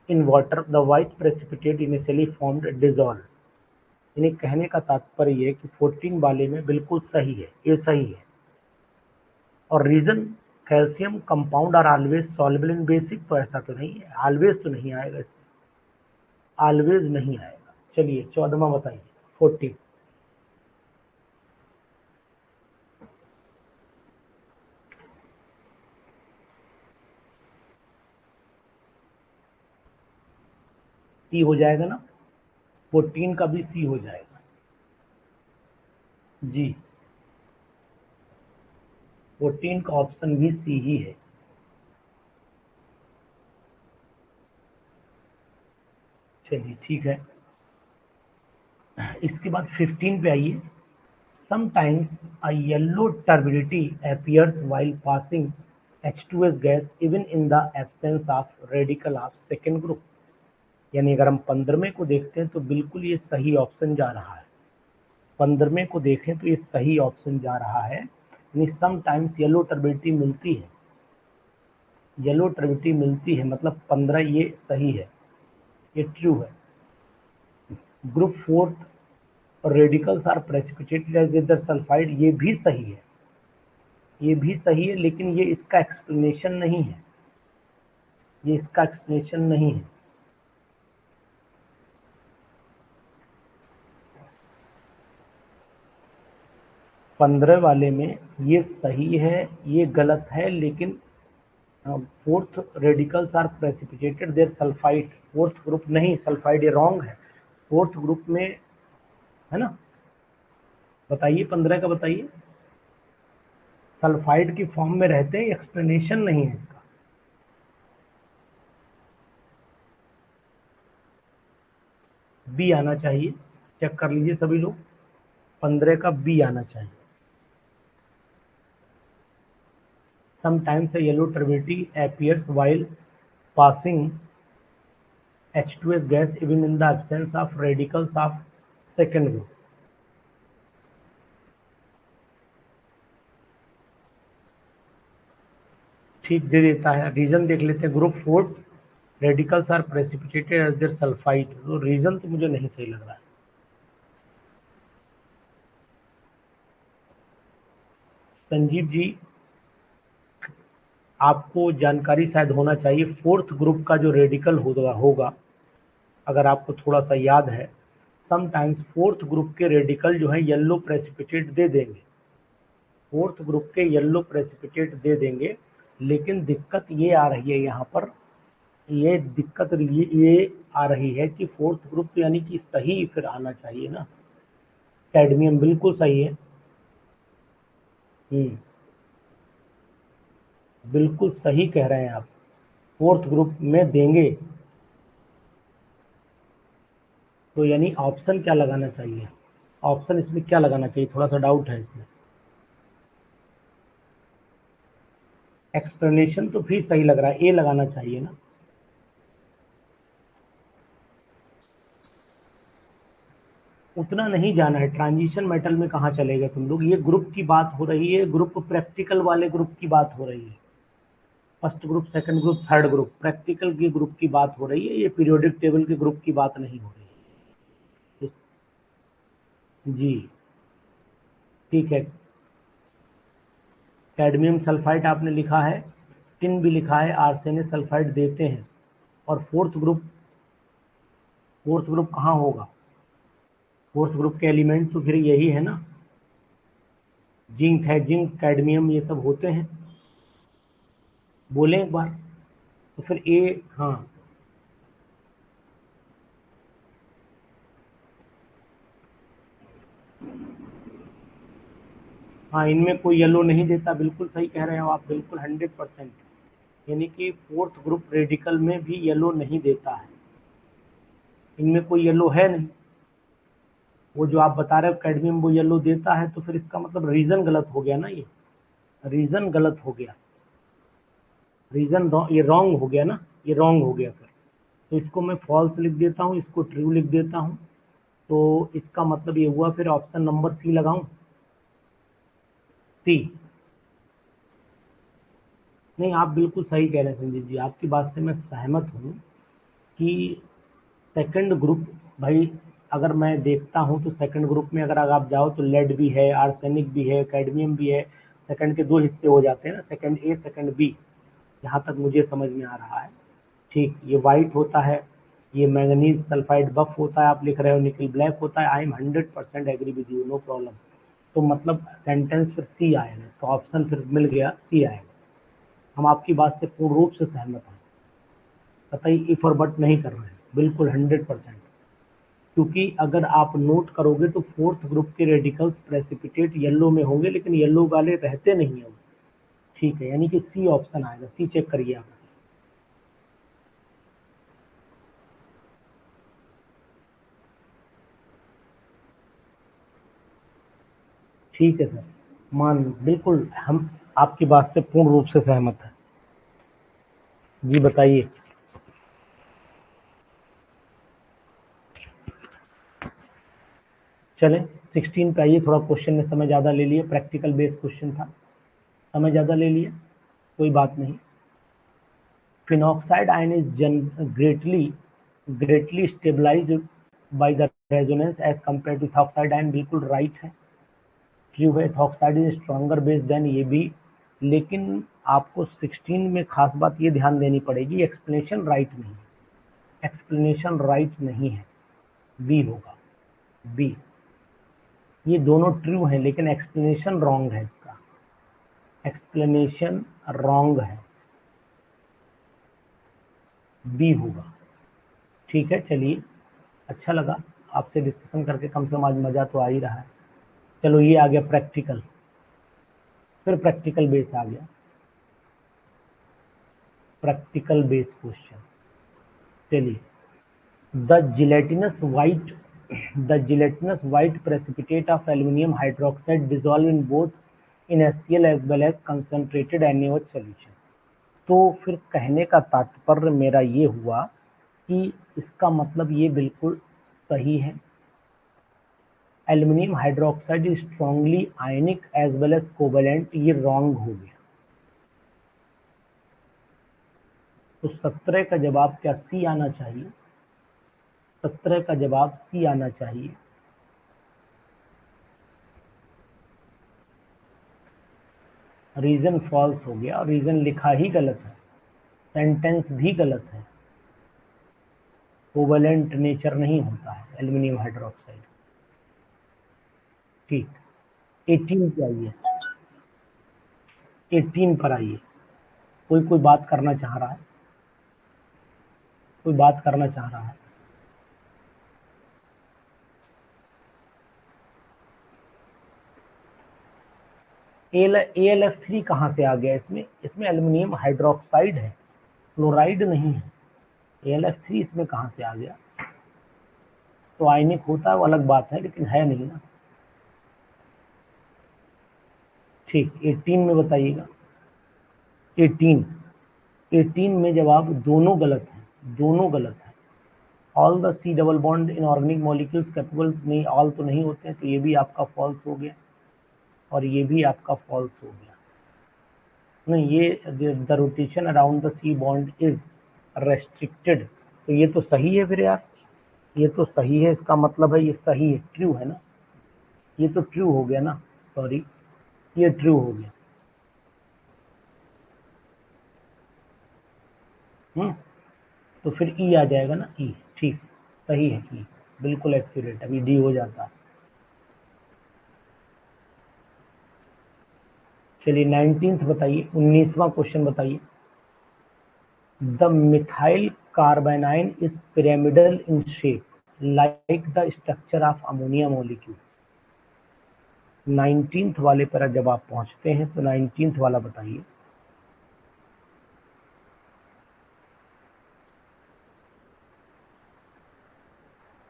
Speaker 1: in water, the white precipitate initially formed dissolve। यानी कहने का तात्पर्य ये कि 14 वाले में बिल्कुल सही है, ये सही है। और reason calcium compound are always soluble in basic, तो ऐसा तो नहीं है, ऑलवेज तो नहीं आएगा इसमें, ऑलवेज नहीं आएगा। चलिए 14वां बताइए, 14। सी हो जाएगा ना, 14 का भी सी हो जाएगा जी, 14 का ऑप्शन भी सी ही है। चलिए ठीक है, इसके बाद 15 पे आइए। Sometimes a yellow turbidity appears while passing H2S gas even in the absence of radical of second group। यानी अगर हम 15वें को देखते हैं तो बिल्कुल ये सही ऑप्शन जा रहा है। 15वें को देखें तो ये सही ऑप्शन जा रहा है, यानी समटाइम्स येलो टर्बिडिटी मिलती है, येलो टर्बिडिटी मिलती है, मतलब 15 ये सही है, ये ट्रू है। Group 4 radicals are precipitated as either sulphide, ये भी सही है, ये भी सही है, लेकिन ये इसका एक्सप्लेनेशन नहीं है, ये इसका एक्सप्लेनेशन नहीं है। पंद्रह वाले में ये सही है, ये गलत है, लेकिन fourth radicals are precipitated their sulphide, fourth group नहीं, सल्फाइड ये रॉन्ग है, फोर्थ ग्रुप में है ना। बताइए 15 का बताइए, सल्फाइड की फॉर्म में रहते हैं, एक्सप्लेनेशन नहीं है इसका। बी आना चाहिए, चेक कर लीजिए सभी लोग, 15 का बी आना चाहिए। Sometimes a yellow turbidity appears while passing H2S gas even in the absence of radicals of second group। ठीक दे देता है, रीजन देख लेते हैं। Group 4 radicals are precipitated as their sulphide, तो रीजन तो मुझे नहीं सही लग रहा है। संजीव जी, आपको जानकारी शायद होना चाहिए, फोर्थ ग्रुप का जो रेडिकल होगा, अगर आपको थोड़ा सा याद है, समटाइम्स फोर्थ ग्रुप के रेडिकल जो है येलो प्रेसिपिटेट दे देंगे, फोर्थ ग्रुप के येलो प्रेसिपिटेट दे देंगे, लेकिन दिक्कत ये आ रही है यहाँ पर, ये दिक्कत ये आ रही है कि फोर्थ ग्रुप यानी कि सही फिर आना चाहिए ना, कैडमियम बिल्कुल सही है। बिल्कुल सही कह रहे हैं आप, फोर्थ ग्रुप में देंगे, तो यानी ऑप्शन क्या लगाना चाहिए, ऑप्शन इसमें क्या लगाना चाहिए, थोड़ा सा डाउट है इसमें। एक्सप्लेनेशन तो भी सही लग रहा है, ए लगाना चाहिए ना। उतना नहीं जाना है, ट्रांजिशन मेटल में कहाँ चले गए तुम लोग, ये ग्रुप की बात हो रही है, ग्रुप प्रैक्टिकल वाले ग्रुप की बात हो रही है, first group, second group, third group, practical के ग्रुप की बात हो रही है, ये पीरियोडिक टेबल के ग्रुप की बात नहीं हो रही है जी। ठीक है, कैडमियम सल्फाइड आपने लिखा है, टिन भी लिखा है, आर्सेनिक सल्फाइड देते हैं, और फोर्थ ग्रुप कहाँ होगा, फोर्थ ग्रुप के एलिमेंट तो फिर यही है ना, जिंक है, जिंक कैडमियम ये सब होते हैं, बोले एक बार, तो फिर ए, हाँ हाँ, इनमें कोई येलो नहीं देता, बिल्कुल सही कह रहे हो आप, बिल्कुल 100%, यानी कि फोर्थ ग्रुप रेडिकल में भी येलो नहीं देता है, इनमें कोई येलो है नहीं, वो जो आप बता रहे हो कैडमियम वो येलो देता है, तो फिर इसका मतलब रीजन गलत हो गया ना, ये रीजन गलत हो गया, रीजन ये रॉन्ग हो गया ना, ये रॉन्ग हो गया फिर, तो इसको मैं फॉल्स लिख देता हूँ, इसको ट्रू लिख देता हूँ, तो इसका मतलब ये हुआ, फिर ऑप्शन नंबर सी लगाऊं, सी। नहीं, आप बिल्कुल सही कह रहे हैं संजीव जी, आपकी बात से मैं सहमत हूँ कि सेकंड ग्रुप, भाई अगर मैं देखता हूँ तो सेकंड ग्रुप में अगर आप जाओ तो लेड भी है, आर्सेनिक भी है, कैडमियम भी है, सेकंड के 2 हिस्से हो जाते हैं ना, सेकंड ए सेकंड बी, यहाँ तक मुझे समझ में आ रहा है। ठीक, ये वाइट होता है, ये मैंगनीज सल्फाइड बफ होता है, आप लिख रहे हो निकल ब्लैक होता है। I am 100% agree with you, no problem. तो मतलब सेंटेंस फिर सी आएगा, तो ऑप्शन फिर मिल गया, सी आएगा। हम आपकी बात से पूर्ण रूप से सहमत हैं, कतई इफ और बट नहीं कर रहे हैं, बिल्कुल 100%। क्योंकि अगर आप नोट करोगे तो फोर्थ ग्रुप के रेडिकल्स प्रेसिपिटेट येलो में होंगे, लेकिन येलो वाले रहते नहीं है। ठीक है, यानी कि सी ऑप्शन आएगा, सी चेक करिए आप। ठीक है सर, मान बिल्कुल हम आपकी बात से पूर्ण रूप से सहमत हैं। जी बताइए। चलें 16 पे आइए। थोड़ा क्वेश्चन ने समय ज़्यादा ले लिया, प्रैक्टिकल बेस्ड क्वेश्चन था, समय ज़्यादा ले लिया, कोई बात नहीं। Phenoxide ion is greatly stabilized by the resonance as compared to ethoxide ion, बिल्कुल राइट है, ट्रू है। ethoxide is stronger base than, ये भी, लेकिन आपको 16 में खास बात ये ध्यान देनी पड़ेगी, एक्सप्लेनेशन राइट नहीं, एक्सप्लेनेशन राइट नहीं है, बी होगा, बी। ये दोनों ट्रू है लेकिन एक्सप्लेनेशन रॉन्ग है, इसका एक्सप्लेनेशन रॉन्ग है, बी होगा। ठीक है, चलिए, अच्छा लगा आपसे डिस्कशन करके, कम से कम आज मजा तो आ ही रहा है। चलो ये आ गया प्रैक्टिकल, फिर प्रैक्टिकल बेस आ गया, प्रैक्टिकल बेस क्वेश्चन। चलिए, the gelatinous white the gelatinous white precipitate of aluminum hydroxide dissolve in both inertial as well as concentrated NaOH solution। तो फिर कहने का तात्पर्य मेरा ये हुआ कि इसका मतलब ये बिल्कुल सही है, aluminium hydroxide is strongly ionic as well as covalent, ये रॉन्ग हो गया। तो 17 का जवाब क्या सी आना चाहिए? 17 का जवाब सी आना चाहिए। रीजन फॉल्स हो गया, और रीजन लिखा ही गलत है, सेंटेंस भी गलत है। कोवेलेंट नेचर नहीं होता है एल्यूमिनियम हाइड्रोक्साइड। ठीक, 18 पे आइए, 18 पर आइए। कोई बात करना चाह रहा है? कोई बात करना चाह रहा है? AlF3 कहाँ से आ गया इसमें? इसमें एल्यूमिनियम हाइड्रोक्साइड है, क्लोराइड नहीं है। AlF3 इसमें कहाँ से आ गया? तो आयनिक होता है वो अलग बात है, लेकिन है नहीं ना। ठीक, 18 में बताइएगा। 18 में जवाब दोनों गलत है, दोनों गलत है। All the C double bond in organic molecules capable, नहीं, ऑल तो नहीं होते हैं, तो ये भी आपका फॉल्स हो गया, और ये भी आपका फॉल्स हो गया। नहीं, ये the rotation around the C bond is restricted, तो ये तो सही है फिर यार, ये तो सही है, इसका मतलब है ये सही है, ट्रू है ना, ये तो ट्रू हो गया ना, सॉरी, ये ट्रू हो गया। तो फिर ई आ जाएगा ना, ई, ठीक, सही है, ई बिल्कुल एक्यूरेट, अभी डी हो जाता है। चलिए 19th बताइए, 19वां क्वेश्चन बताइए। The methyl कार्बेनाइन is pyramidal in shape like the structure of ammonia molecule. 19th वाले पर जब आप पहुंचते हैं तो 19th वाला बताइए।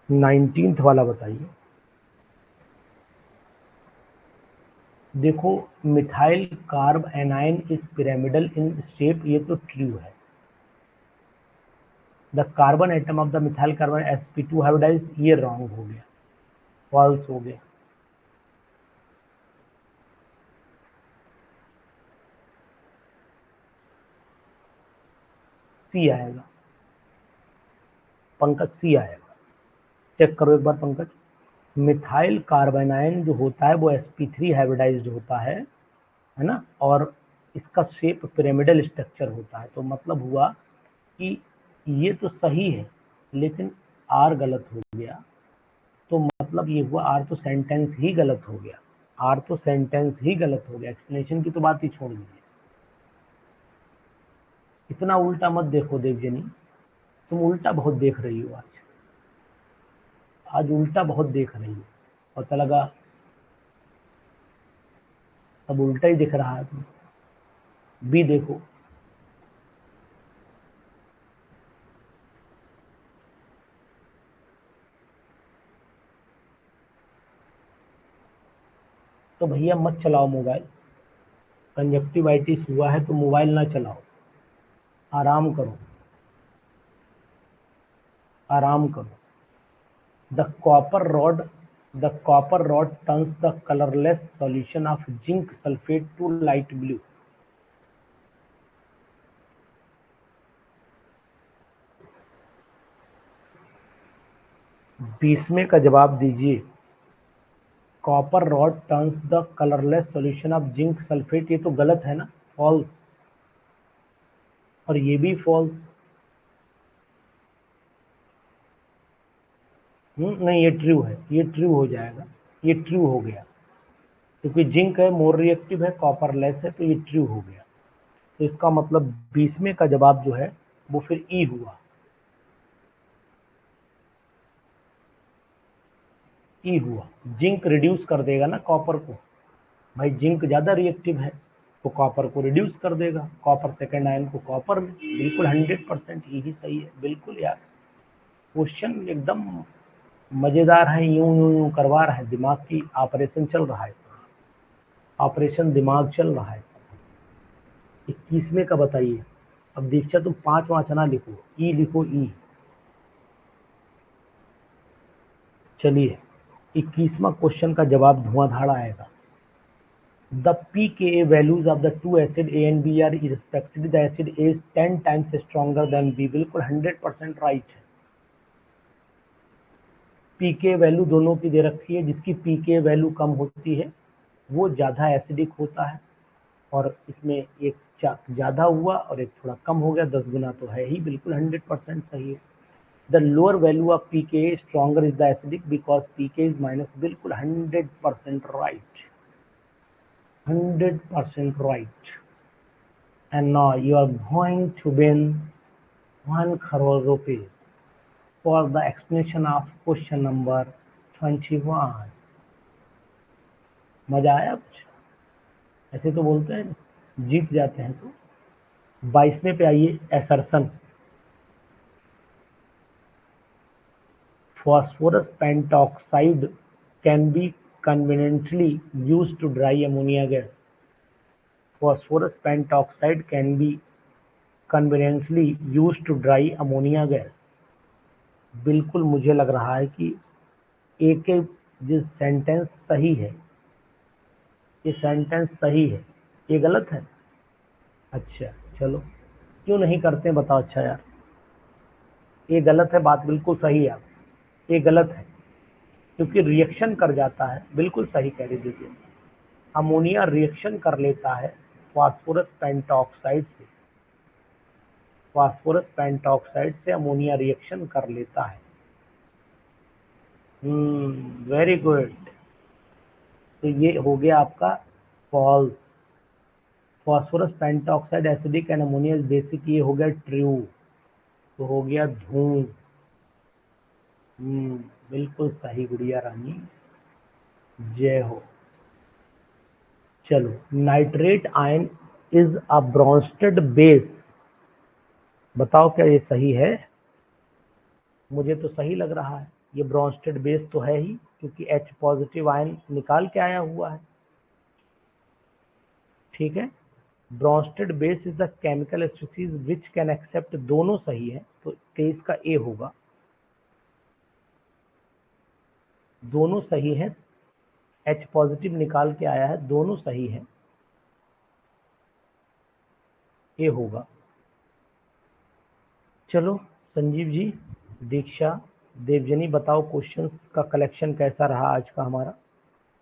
Speaker 1: 19th वाला बताइए। देखो, methyl carbanion is pyramidal in shape, ये तो ट्रू है। The carbon atom of the methyl carbon sp2 hybridize, ये रॉन्ग हो गया, फॉल्स हो गया। सी आएगा पंकज, सी आएगा, चेक करो एक बार पंकज। मिथाइल कार्बेनाइन जो होता है वो sp3 हाइब्रिडाइज्ड होता है, है ना, और इसका शेप पिरामिडल स्ट्रक्चर होता है। तो मतलब हुआ कि ये तो सही है लेकिन आर गलत हो गया, तो मतलब ये हुआ आर तो सेंटेंस ही गलत हो गया, आर तो सेंटेंस ही गलत हो गया, एक्सप्लेनेशन की तो बात ही छोड़ दीजिए। इतना उल्टा मत देखो देवजनी, तुम उल्टा बहुत देख रही हो आज, आज उल्टा बहुत देख रही हो, पता लगा सब उल्टा ही दिख रहा है। तुम भी देखो, तो भैया मत चलाओ मोबाइल, कंजक्टिवाइटिस हुआ है तो मोबाइल ना चलाओ, आराम करो, आराम करो। The copper rod the copper rod turns the colorless solution of zinc sulfate to light blue. बीसवें का जवाब दीजिए। Copper rod turns the colourless solution of zinc sulphate, ये तो गलत है ना, फॉल्स, और ये भी फॉल्स। नहीं ये ट्रू है, ये ट्रू हो जाएगा, ये ट्रू हो गया, क्योंकि जिंक है मोर रिएक्टिव है, कॉपर लेस है, तो ये ट्रू हो गया। तो इसका मतलब बीसवें का जवाब जो है वो फिर ई हुआ, ई हुआ। जिंक रिड्यूस कर देगा ना कॉपर को, भाई जिंक ज्यादा रिएक्टिव है तो कॉपर को रिड्यूस कर देगा, कॉपर सेकेंड आयन को कॉपर में, बिल्कुल 100% यही सही है, बिल्कुल यार। क्वेश्चन एकदम मजेदार है, यूं यूं यूं करवा रहा है, दिमाग की ऑपरेशन चल रहा है, ऑपरेशन दिमाग चल रहा है। 21वें का बताइए। अब दीक्षा तुम 5 5 ना लिखो, ई लिखो, ई। चलिए 21वां क्वेश्चन का जवाब धुआंधार आएगा। The pKa values of the two acid A and B are respectively, the acid A is 10 times stronger than B, बिल्कुल 100% राइट है। पीके वैल्यू दोनों की दे रखी है, जिसकी पीके वैल्यू कम होती है वो ज्यादा एसिडिक होता है, और इसमें एक ज्यादा हुआ और एक थोड़ा कम हो गया, 10 गुना तो है ही, बिल्कुल 100% सही है। The lower value of p K stronger is the acidic because p K is minus, बिल्कुल 100% right, 100% right. And now you are going to win 1 crore rupees for the explanation of question number 21. मजा आया कुछ? ऐसे तो बोलते हैं जीत जाते हैं। तो 22वें पे आइए, assertion. Phosphorus pentoxide can be conveniently used to dry ammonia gas. Phosphorus pentoxide can be conveniently used to dry ammonia gas. बिल्कुल मुझे लग रहा है कि एक जो सेंटेंस सही है, ये सेंटेंस सही है, ये गलत है। अच्छा चलो, क्यों नहीं करते बताओ। अच्छा यार ये गलत है, बात बिल्कुल सही है, आप ये गलत है क्योंकि रिएक्शन कर जाता है, बिल्कुल सही कह रही दीजिए। अमोनिया रिएक्शन कर लेता है फास्फोरस पेंटॉक्साइड से, फास्फोरस पेंटॉक्साइड से अमोनिया रिएक्शन कर लेता है। Very good. तो ये हो गया आपका false. Phosphorus pentoxide acidic and ammonia basic, ये हो गया ट्रू, तो हो गया धूम। बिल्कुल सही गुड़िया रानी, जय हो। चलो, nitrate ion is a Brønsted base, बताओ क्या ये सही है? मुझे तो सही लग रहा है, ये ब्रॉन्स्टेड बेस तो है ही, क्योंकि H पॉजिटिव आयन निकाल के आया हुआ है। ठीक है, Bronsted base is the chemical species which can accept, दोनों सही है, तो 23 का ए होगा, दोनों सही है। H पॉजिटिव निकाल के आया है, दोनों सही है, ए होगा। चलो संजीव जी, दीक्षा, देवजनी, बताओ क्वेश्चंस का कलेक्शन कैसा रहा आज का हमारा?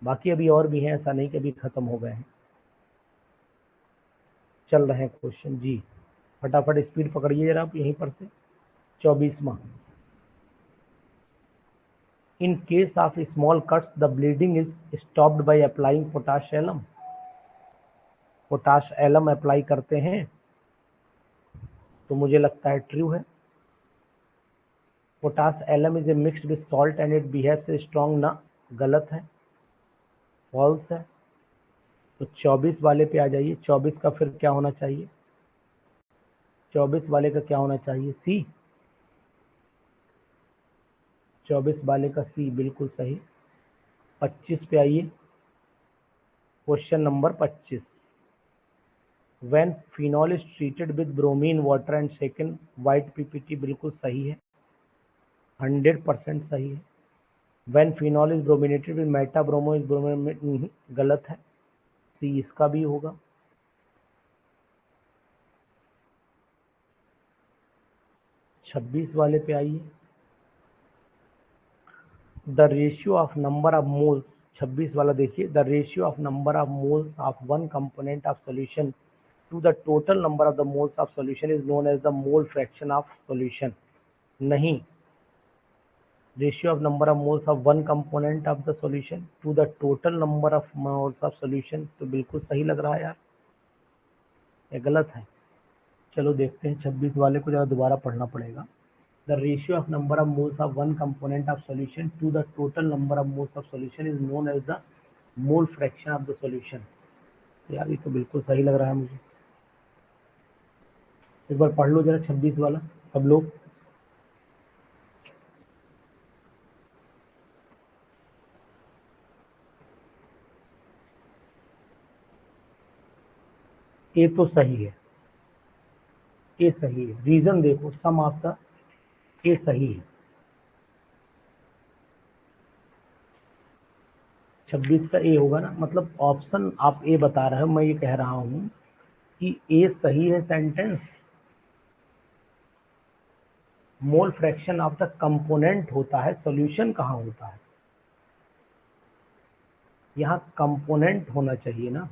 Speaker 1: बाकी अभी और भी हैं, ऐसा नहीं कि अभी खत्म हो गए हैं। चल रहे हैं क्वेश्चन जी, फटाफट स्पीड पकड़िए जरा आप यहीं पर से। 24वां, in case of small cuts the bleeding is stopped by applying potash alum. Potash alum apply करते हैं तो मुझे लगता है ट्रू है। Potash alum is a mixed with salt and it behaves a strong, ना, गलत है, फॉल्स है। तो 24 वाले पे आ जाइए। 24 का फिर क्या होना चाहिए? 24 वाले का क्या होना चाहिए? सी। 24 वाले का सी बिल्कुल सही। 25 पे आइए, question number 25, when phenol is treated with bromine water and second white PPT, बिल्कुल सही है, 100% सही है। When phenol is brominated with metabromo is brominated, गलत है, सी इसका भी होगा। 26 वाले पे आइए, the ratio of number of moles, 26 वाला देखिए, the ratio of number of moles of one component of solution to the total number of the moles of solution is known as the mole fraction of solution. नहीं, ratio of number of moles of one component of the solution to the total number of moles of solution, तो बिल्कुल सही लग रहा है यार, ये गलत है। चलो देखते हैं, 26 वाले को जरा दोबारा पढ़ना पड़ेगा। The ratio of number of moles of one component of solution to the total number of moles of solution is known as the mole fraction of the solution। यार ये तो बिल्कुल सही लग रहा है मुझे। एक बार पढ़ लो जरा 26 वाला सब लोग। ये तो सही है, ये सही है, रीजन देखो, सम ऑफ द, ये सही है। 26 का ए होगा ना, मतलब ऑप्शन आप ए बता रहे हो, मैं ये कह रहा हूं कि ए सही है sentence. Mole fraction of the component होता है, सॉल्यूशन कहाँ होता है? यहाँ कंपोनेंट होना चाहिए ना,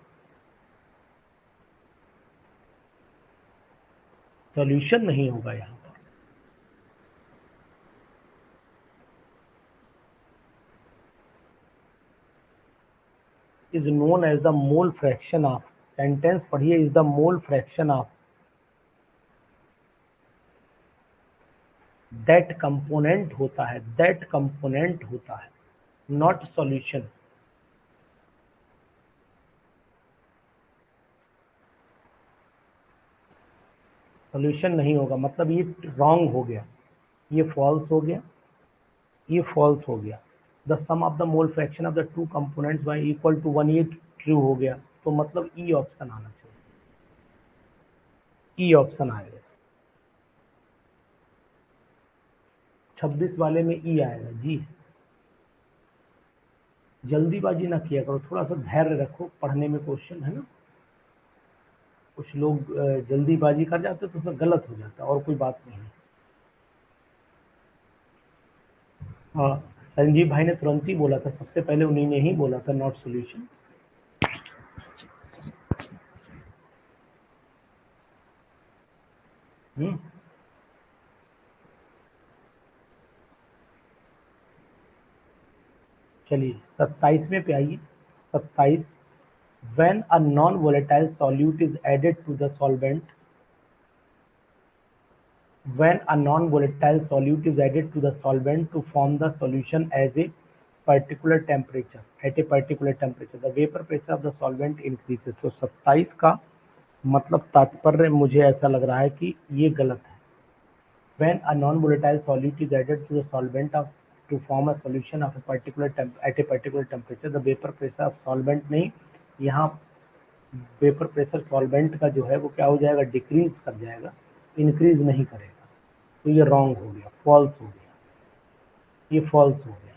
Speaker 1: सॉल्यूशन नहीं होगा यहाँ पर। Is known as the mole fraction of, sentence पढ़िए, is the mole fraction of that component होता है, दैट कंपोनेंट होता है, नॉट सॉल्यूशन। सॉल्यूशन नहीं होगा, मतलब ये रॉन्ग हो गया, ये फॉल्स हो गया, ये फॉल्स हो गया। The sum of the mole fraction of the two components by equal to 1, ये ट्रू हो गया, तो मतलब ई ऑप्शन आना चाहिए, ई ऑप्शन आएगा। 26 वाले में ई आएगा जी। जल्दीबाजी ना किया करो, थोड़ा सा धैर्य रखो पढ़ने में, क्वेश्चन है ना। कुछ लोग जल्दीबाजी कर जाते तो उसमें गलत हो जाता, और कोई बात नहीं है। हाँ, संजीव भाई ने तुरंत ही बोला था, सबसे पहले उन्हीं ने ही बोला था नॉट सॉल्यूशन। चलिए 27वें पे आइए। 27, when a non-volatile solute is added to the solvent, when a non-volatile solute is added to the solvent to form the solution as a particular temperature, at a particular temperature the vapor pressure of the solvent increases। तो 27 का मतलब तात्पर्य मुझे ऐसा लग रहा है कि ये गलत है। When a non-volatile solute is added to the solvent of to form a solution of a particular at a particular temperature, the vapor pressure of solvent नहीं, यहाँ वेपर प्रेशर सॉल्वेंट का जो है वो क्या हो जाएगा, डिक्रीज कर जाएगा, इंक्रीज नहीं करेगा। तो ये रॉन्ग हो गया, फॉल्स हो गया, ये फॉल्स हो गया,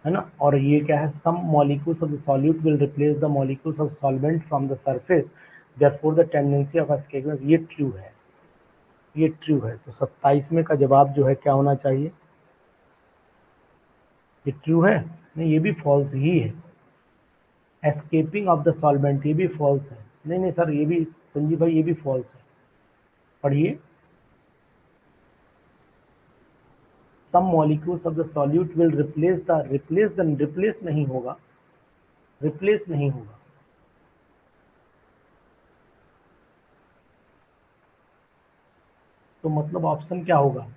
Speaker 1: है ना। और ये क्या है, some molecules of the solute will replace the molecules of solvent from the surface, therefore the tendency of escaping, ये ट्रू है, ये ट्रू है। तो 27वें का जवाब जो है क्या होना चाहिए, ये ट्रू है, नहीं ये भी फॉल्स ही है। एस्केपिंग ऑफ द सॉल्वेंट, ये भी फॉल्स है, नहीं नहीं सर ये भी संजीव भाई ये भी फॉल्स है, पढ़िए। Some molecules of the solute will replace नहीं होगा, रिप्लेस नहीं होगा। तो मतलब ऑप्शन क्या होगा?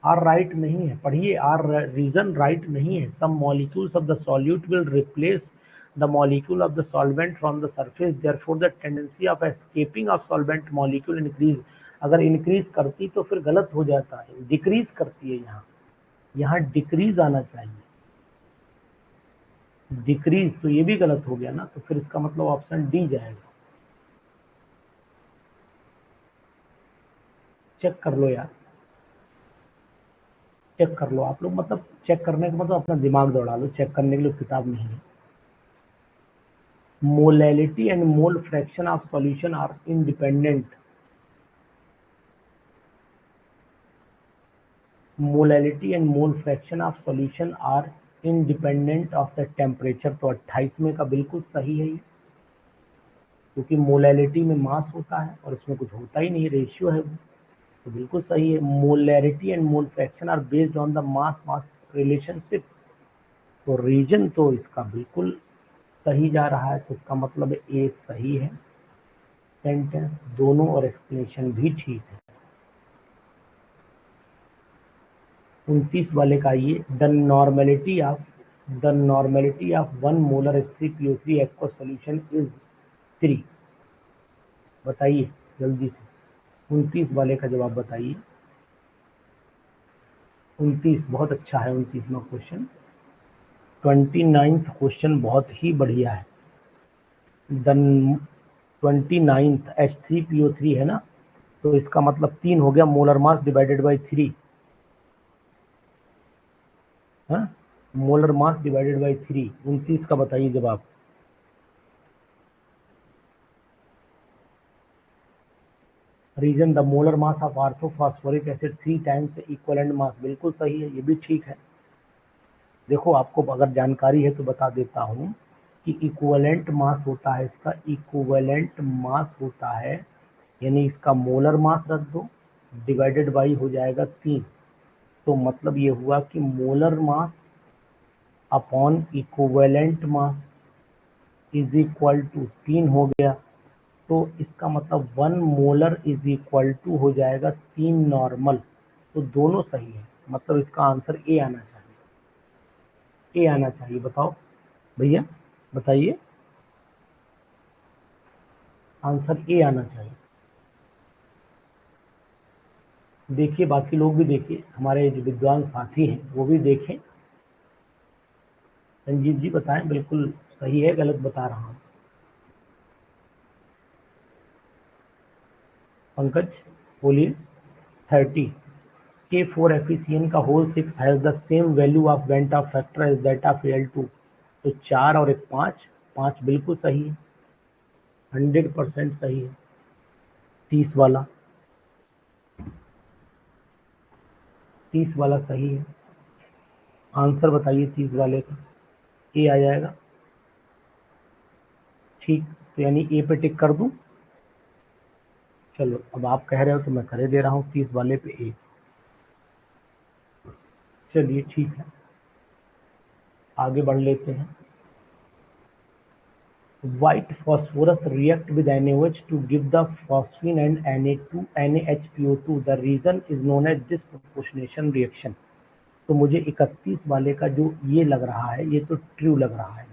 Speaker 1: आर राइट नहीं है, पढ़िए। आर रीजन राइट नहीं है। Some molecules of the solute will replace the molecule of the solvent from the surface, therefore the tendency of escaping of solvent molecule increase. अगर इंक्रीज करती तो फिर गलत हो जाता है, डिक्रीज करती है। यहाँ डिक्रीज आना चाहिए, डिक्रीज, तो ये भी गलत हो गया ना, तो फिर इसका मतलब ऑप्शन डी जाएगा। चेक कर लो यार, चेक कर लो आप लोग, मतलब चेक करने का मतलब अपना दिमाग दौड़ा लो, चेक करने के लिए किताब नहीं है। Molality and mole fraction of solution are independent. Molality and mole fraction of solution are independent of the temperature. तो 28 में का बिल्कुल सही है ये, क्योंकि मोलैलिटी में मास होता है और इसमें कुछ होता ही नहीं, रेशियो है वो, तो बिल्कुल सही है। Molarity and mole fraction are based on the mass mass relationship. तो रीजन तो इसका बिल्कुल सही जा रहा है, तो इसका मतलब ए सही है। सेंटेंस दोनों और एक्सप्लेनेशन भी ठीक है। 29 वाले का ये, the normality of 1 molar H3PO3 aqua solution is 3। बताइए जल्दी से, 29 वाले का जवाब बताइए। 29 बहुत अच्छा है, 29वां क्वेश्चन। 29th क्वेश्चन बहुत ही बढ़िया है। द 29th H3PO3 है ना, तो इसका मतलब 3 हो गया, मोलर मास डिवाइडेड बाई 3। हाँ, मोलर मास डिवाइडेड बाई 3। 29 का बताइए जवाब। Reason the molar mass of orthophosphoric acid 3 times equivalent mass. बिल्कुल सही है, ये भी ठीक है। देखो आपको अगर जानकारी है तो बता देता हूँ कि इक्विवेलेंट मास होता है, इसका इक्विवेलेंट मास होता है, यानी इसका मोलर मास रख दो, डिवाइडेड बाई हो जाएगा 3। तो मतलब ये हुआ कि molar mass upon equivalent mass is equal to 3 हो गया। तो इसका मतलब 1 मोलर इज इक्वल टू हो जाएगा 3 नॉर्मल। तो दोनों सही है, मतलब इसका आंसर ए आना चाहिए, ए आना चाहिए। बताओ भैया, बताइए, आंसर ए आना चाहिए। देखिए बाकी लोग भी देखिए, हमारे जो विद्वान साथी हैं वो भी देखें। रंजीत जी बताएं, बिल्कुल सही है गलत बता रहा हूँ? पंकज बोलिए। 30 K4FeCN का whole 6 has the same value of van't factor as that of Al2। तो 4 और एक 5, 5 बिल्कुल सही है, 100% सही है। 30 वाला, 30 वाला सही है। आंसर बताइए 30 वाले का, ए आ जाएगा। ठीक, तो यानी ए पे टिक कर दूं? चलो अब आप कह रहे हो तो मैं करे दे रहा हूँ 30 वाले पे ए। चलिए ठीक है, आगे बढ़ लेते हैं। White phosphorus react with NaOH to give the phosphine and NaHPO2. The reason is known as disproportionation reaction। तो मुझे 31 वाले का जो ये लग रहा है, ये तो ट्रू लग रहा है।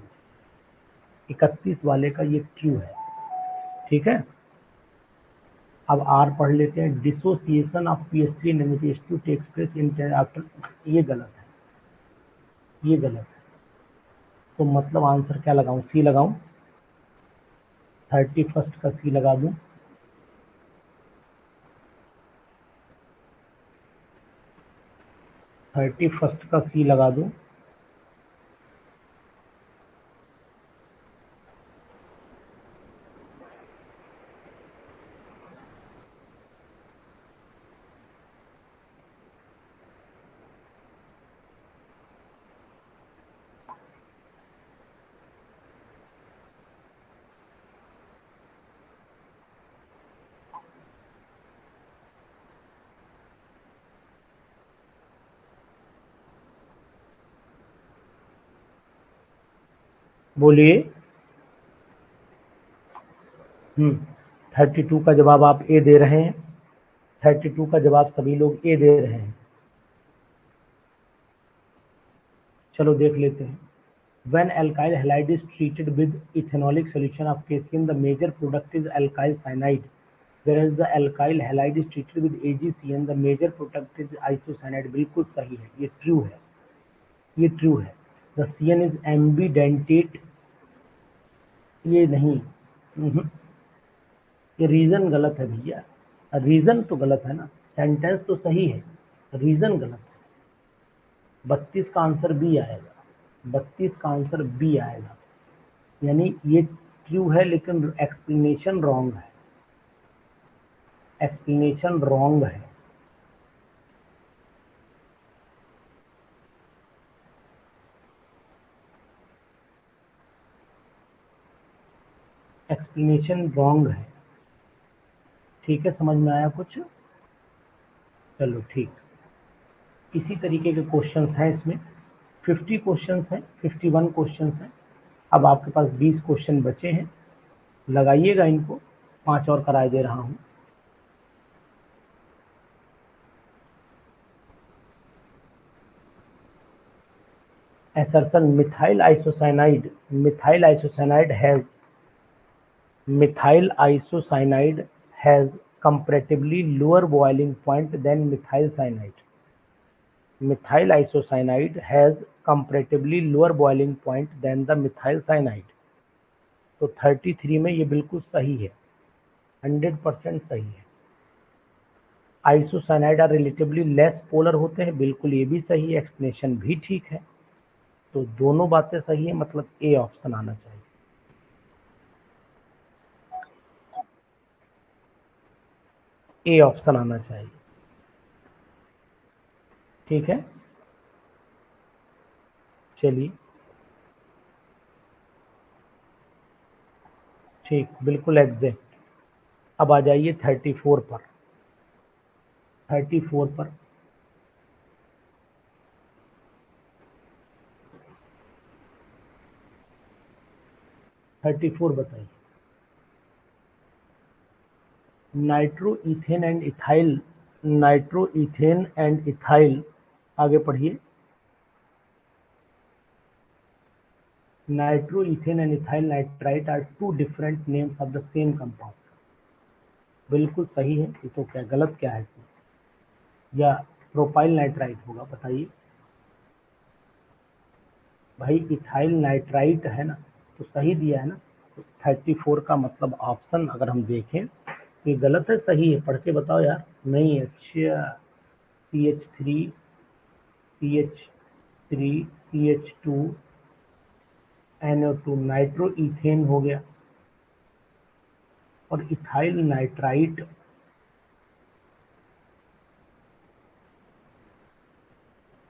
Speaker 1: 31 वाले का ये ट्रू है, ठीक है। अब आर पढ़ लेते हैं। Dissociation of PH three and NaCH2 takes place in after. ये गलत है, ये गलत है। तो मतलब आंसर क्या लगाऊं? सी लगाऊं? 31st का सी लगा दूं? 31st का सी लगा दूं? बोलिए। 32 का जवाब आप ए दे रहे हैं। 32 का जवाब सभी लोग ए दे रहे हैं। चलो देख लेते हैं। When alkyl halide is treated with ethanolic solution of calcium, the major product is alkyl cyanide. Whereas the alkyl halide is treated with AgCN, the major product is isocyanide. बिल्कुल सही है, ये ट्रू है, ये ट्रू है। The CN is ambidentate, ये नहीं, ये रीजन गलत है भैया। रीजन तो गलत है ना, सेंटेंस तो सही है, रीजन गलत है। 32 का आंसर बी आएगा, 32 का आंसर बी आएगा। यानी ये ट्रू है लेकिन एक्सप्लेनेशन रॉन्ग है, एक्सप्लेनेशन रॉन्ग है। एक्सप्लेनेशन रॉन्ग है। ठीक है, समझ में आया कुछ? चलो ठीक। इसी तरीके के क्वेश्चंस हैं इसमें। 50 क्वेश्चंस हैं, 51 क्वेश्चंस हैं। अब आपके पास 20 क्वेश्चन बचे हैं, लगाइएगा इनको। 5 और कराए दे रहा हूँ। Assertion methyl isocyanide has comparatively lower boiling point than methyl cyanide. Methyl isocyanide has comparatively lower boiling point than the methyl cyanide. तो 33 में ये बिल्कुल सही है, 100% सही है। Isocyanide are relatively less polar होते हैं, बिल्कुल ये भी सही है, एक्सप्लेनेशन भी ठीक है। तो दोनों बातें सही है, मतलब ए ऑप्शन आना चाहिए। ए ऑप्शन आना चाहिए। ठीक है, चलिए ठीक, बिल्कुल एग्जैक्ट। अब आ जाइए 34 पर। 34 पर बताइए। Nitro ethane and ethyl, nitro ethane and ethyl, आगे पढ़िए। Nitro ethane and ethyl nitrite are two different names of the same compound. बिल्कुल सही है। ये तो क्या गलत क्या है इसमें? या प्रोपाइल नाइट्राइट होगा, बताइए भाई। इथाइल नाइट्राइट है ना, तो सही दिया है ना। तो 34 का मतलब ऑप्शन अगर हम देखें, ये गलत है सही है? पढ़ के बताओ यार। नहीं, अच्छा, CH3 CH3 CH2 NO2 nitro ethane हो गया, और ethyl nitrite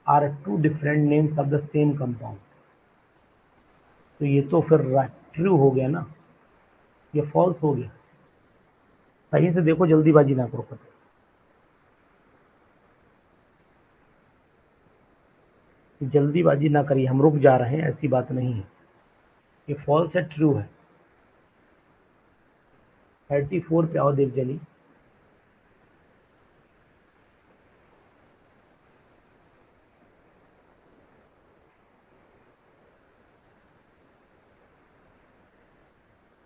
Speaker 1: are two different names of the same compound. तो ये तो फिर ट्रू हो गया ना, ये फॉल्स हो गया। सही से देखो, जल्दीबाजी ना करो। पता जल्दीबाजी ना करिए, हम रुक जा रहे हैं, ऐसी बात नहीं है। ये फॉल्स है, ट्रू है। 34 पे आओ देवजनी।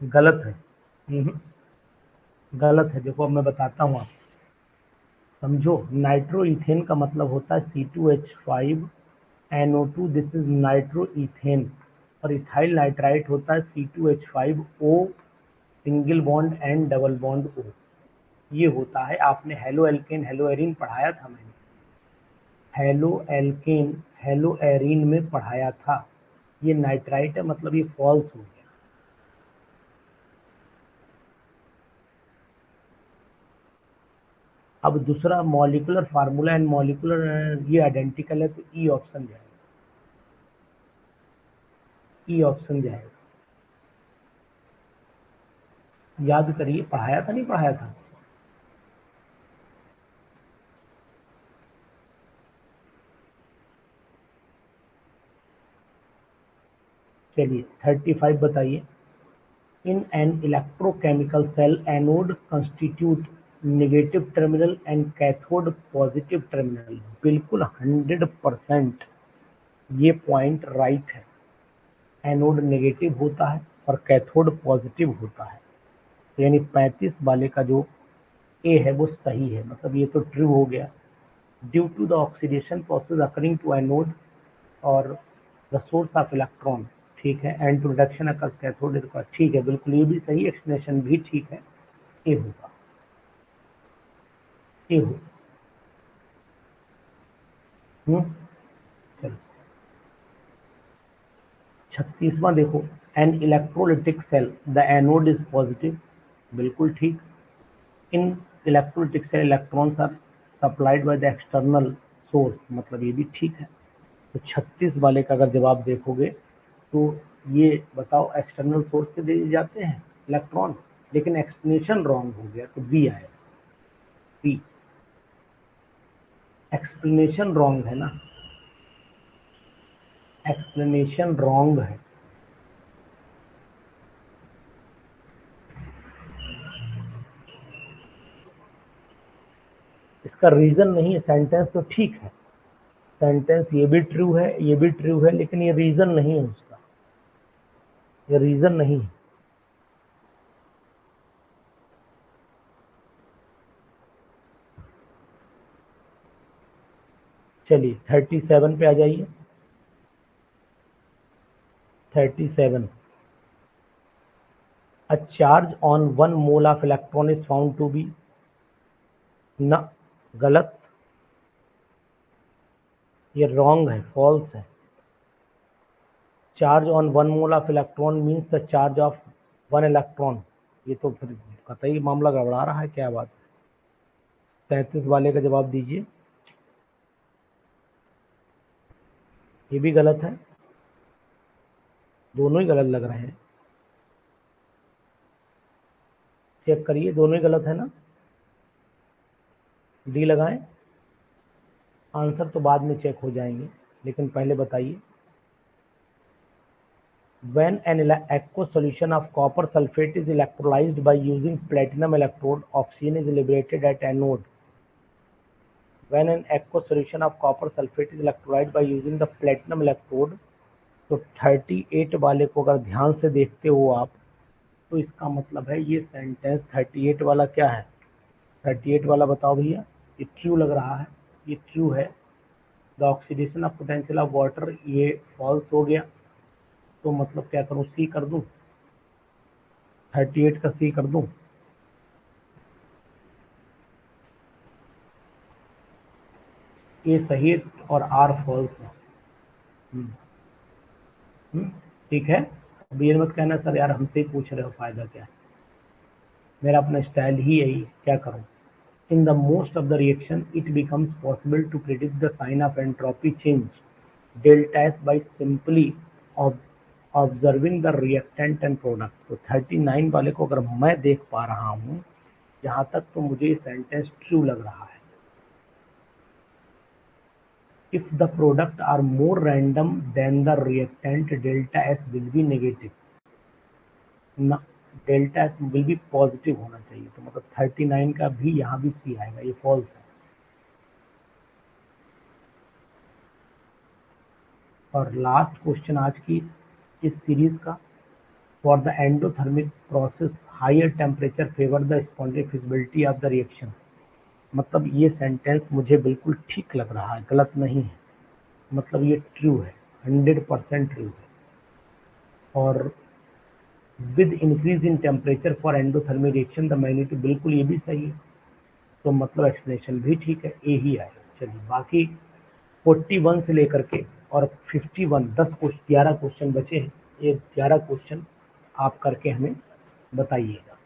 Speaker 1: गलत है। गलत है, देखो अब मैं बताता हूँ आपको, समझो। नाइट्रो इथेन का मतलब होता है C2H5NO2, this is nitro ethane. और इथाइल नाइट्राइट होता है C2H5O single bond and double bond O। ये होता है, आपने हेलो एल्केन हेलो एरीन पढ़ाया था, मैंने हेलो एल्केन हेलो एरीन में पढ़ाया था। ये नाइट्राइट है, मतलब ये फॉल्स हो गया। अब दूसरा मॉलिकुलर फार्मूला एंड मॉलिकुलर ये आइडेंटिकल है, तो ई ऑप्शन जाएगा, ई ऑप्शन जाएगा। याद करिए, पढ़ाया था नहीं पढ़ाया था? चलिए 35 बताइए। In an electrochemical cell anode constitute negative terminal and cathode positive terminal. बिल्कुल 100% ये पॉइंट राइट है। एनोड नेगेटिव होता है और कैथोड पॉजिटिव होता है, तो यानी 35 वाले का जो ए है वो सही है, मतलब ये तो ट्रू हो गया। Due to the oxidation process occurring to anode और द सोर्स ऑफ इलेक्ट्रॉन, ठीक है, and to reduction occurs cathode, ठीक है, बिल्कुल ये भी सही, एक्सप्लेनेशन भी ठीक है, ए होगा, ए होगा। चलो 36वां देखो। An electrolytic cell the anode is positive, बिल्कुल ठीक। In electrolytic cell electrons are supplied by the external source, मतलब ये भी ठीक है। तो 36 वाले का अगर जवाब देखोगे तो ये बताओ एक्सटर्नल सोर्स से दिए जाते हैं इलेक्ट्रॉन, लेकिन एक्सप्लेनेशन रॉन्ग हो गया, तो बी आएगा, बी। एक्सप्लेनेशन रॉन्ग है ना, एक्सप्लेनेशन रॉन्ग है। इसका रीजन नहीं है, सेंटेंस तो ठीक है, सेंटेंस ये भी ट्रू है, ये भी ट्रू है, लेकिन ये रीजन नहीं है उसका, ये रीजन नहीं है। चलिए 37 पे आ जाइए। 37, a charge on one mole of electron is found to be, ना, गलत, ये रॉन्ग है, फॉल्स है। Charge on one mole of electron means the charge of one electron, ये तो फिर कतई मामला गड़बड़ा रहा है, क्या बात है। 33 वाले का जवाब दीजिए। ये भी गलत है, दोनों ही गलत लग रहे हैं, चेक करिए, दोनों ही गलत है ना, डी लगाएं। आंसर तो बाद में चेक हो जाएंगे, लेकिन पहले बताइए। When an aqueous solution of copper sulfate is electrolyzed by using platinum electrode, oxygen is liberated at anode. When an aqueous solution of copper sulfate is electrolyzed by using the platinum electrode, तो 38 वाले को अगर ध्यान से देखते हो आप, तो इसका मतलब है ये सेंटेंस 38 वाला क्या है, 38 वाला बताओ भैया, ये ट्रू लग रहा है, ये ट्रू है। The oxidation of potential of water, ये फॉल्स हो गया, तो मतलब क्या करूँ, सी कर दूं, 38 का सी कर दूं। ये सही है और आर फॉल्स है। ठीक है, अब ये मत कहना सर यार हमसे ही पूछ रहे हो, फायदा क्या है, मेरा अपना स्टाइल ही यही, क्या करूं। In the most of the reaction, it becomes possible to predict the sign of entropy change delta S by simply observing the reactant and product। तो 39 वाले को अगर मैं देख पा रहा हूँ, जहां तक तो मुझे सेंटेंस ट्रू लग रहा है। If the product are more random than the reactant, delta S will be negative। ना, डेल्टा एस विल भी पॉजिटिव होना चाहिए, तो मतलब 39 का भी यहाँ भी सी आएगा, ये फॉल्स है। और लास्ट क्वेश्चन आज की इस सीरीज का, for the endothermic process higher temperature favour the spontaneous feasibility of the reaction. मतलब ये सेंटेंस मुझे बिल्कुल ठीक लग रहा है, गलत नहीं है, मतलब ये ट्रू है, 100% ट्रू है। और with increase in temperature for endothermic reaction the magnitude, बिल्कुल ये भी सही है, तो मतलब एक्सप्लेनेशन भी ठीक है, ए ही आएगा। चलिए बाकी 41 से लेकर के और 51, 11 क्वेश्चन बचे हैं, ये 11 क्वेश्चन आप करके हमें बताइएगा,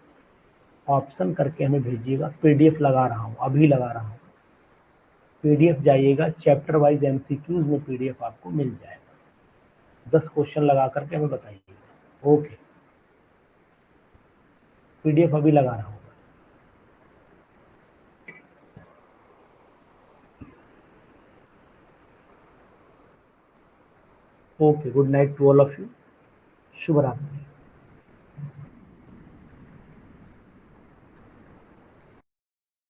Speaker 1: ऑप्शन करके हमें भेजिएगा। पीडीएफ लगा रहा हूँ, अभी लगा रहा हूँ, पीडीएफ जाइएगा, चैप्टर वाइज एमसीक्यूज में पीडीएफ आपको मिल जाएगा। 10 क्वेश्चन लगा करके हमें बताइएगा। ओके, पीडीएफ अभी लगा रहा हूँ। Okay, good night to all of you. शुभ रात्रि।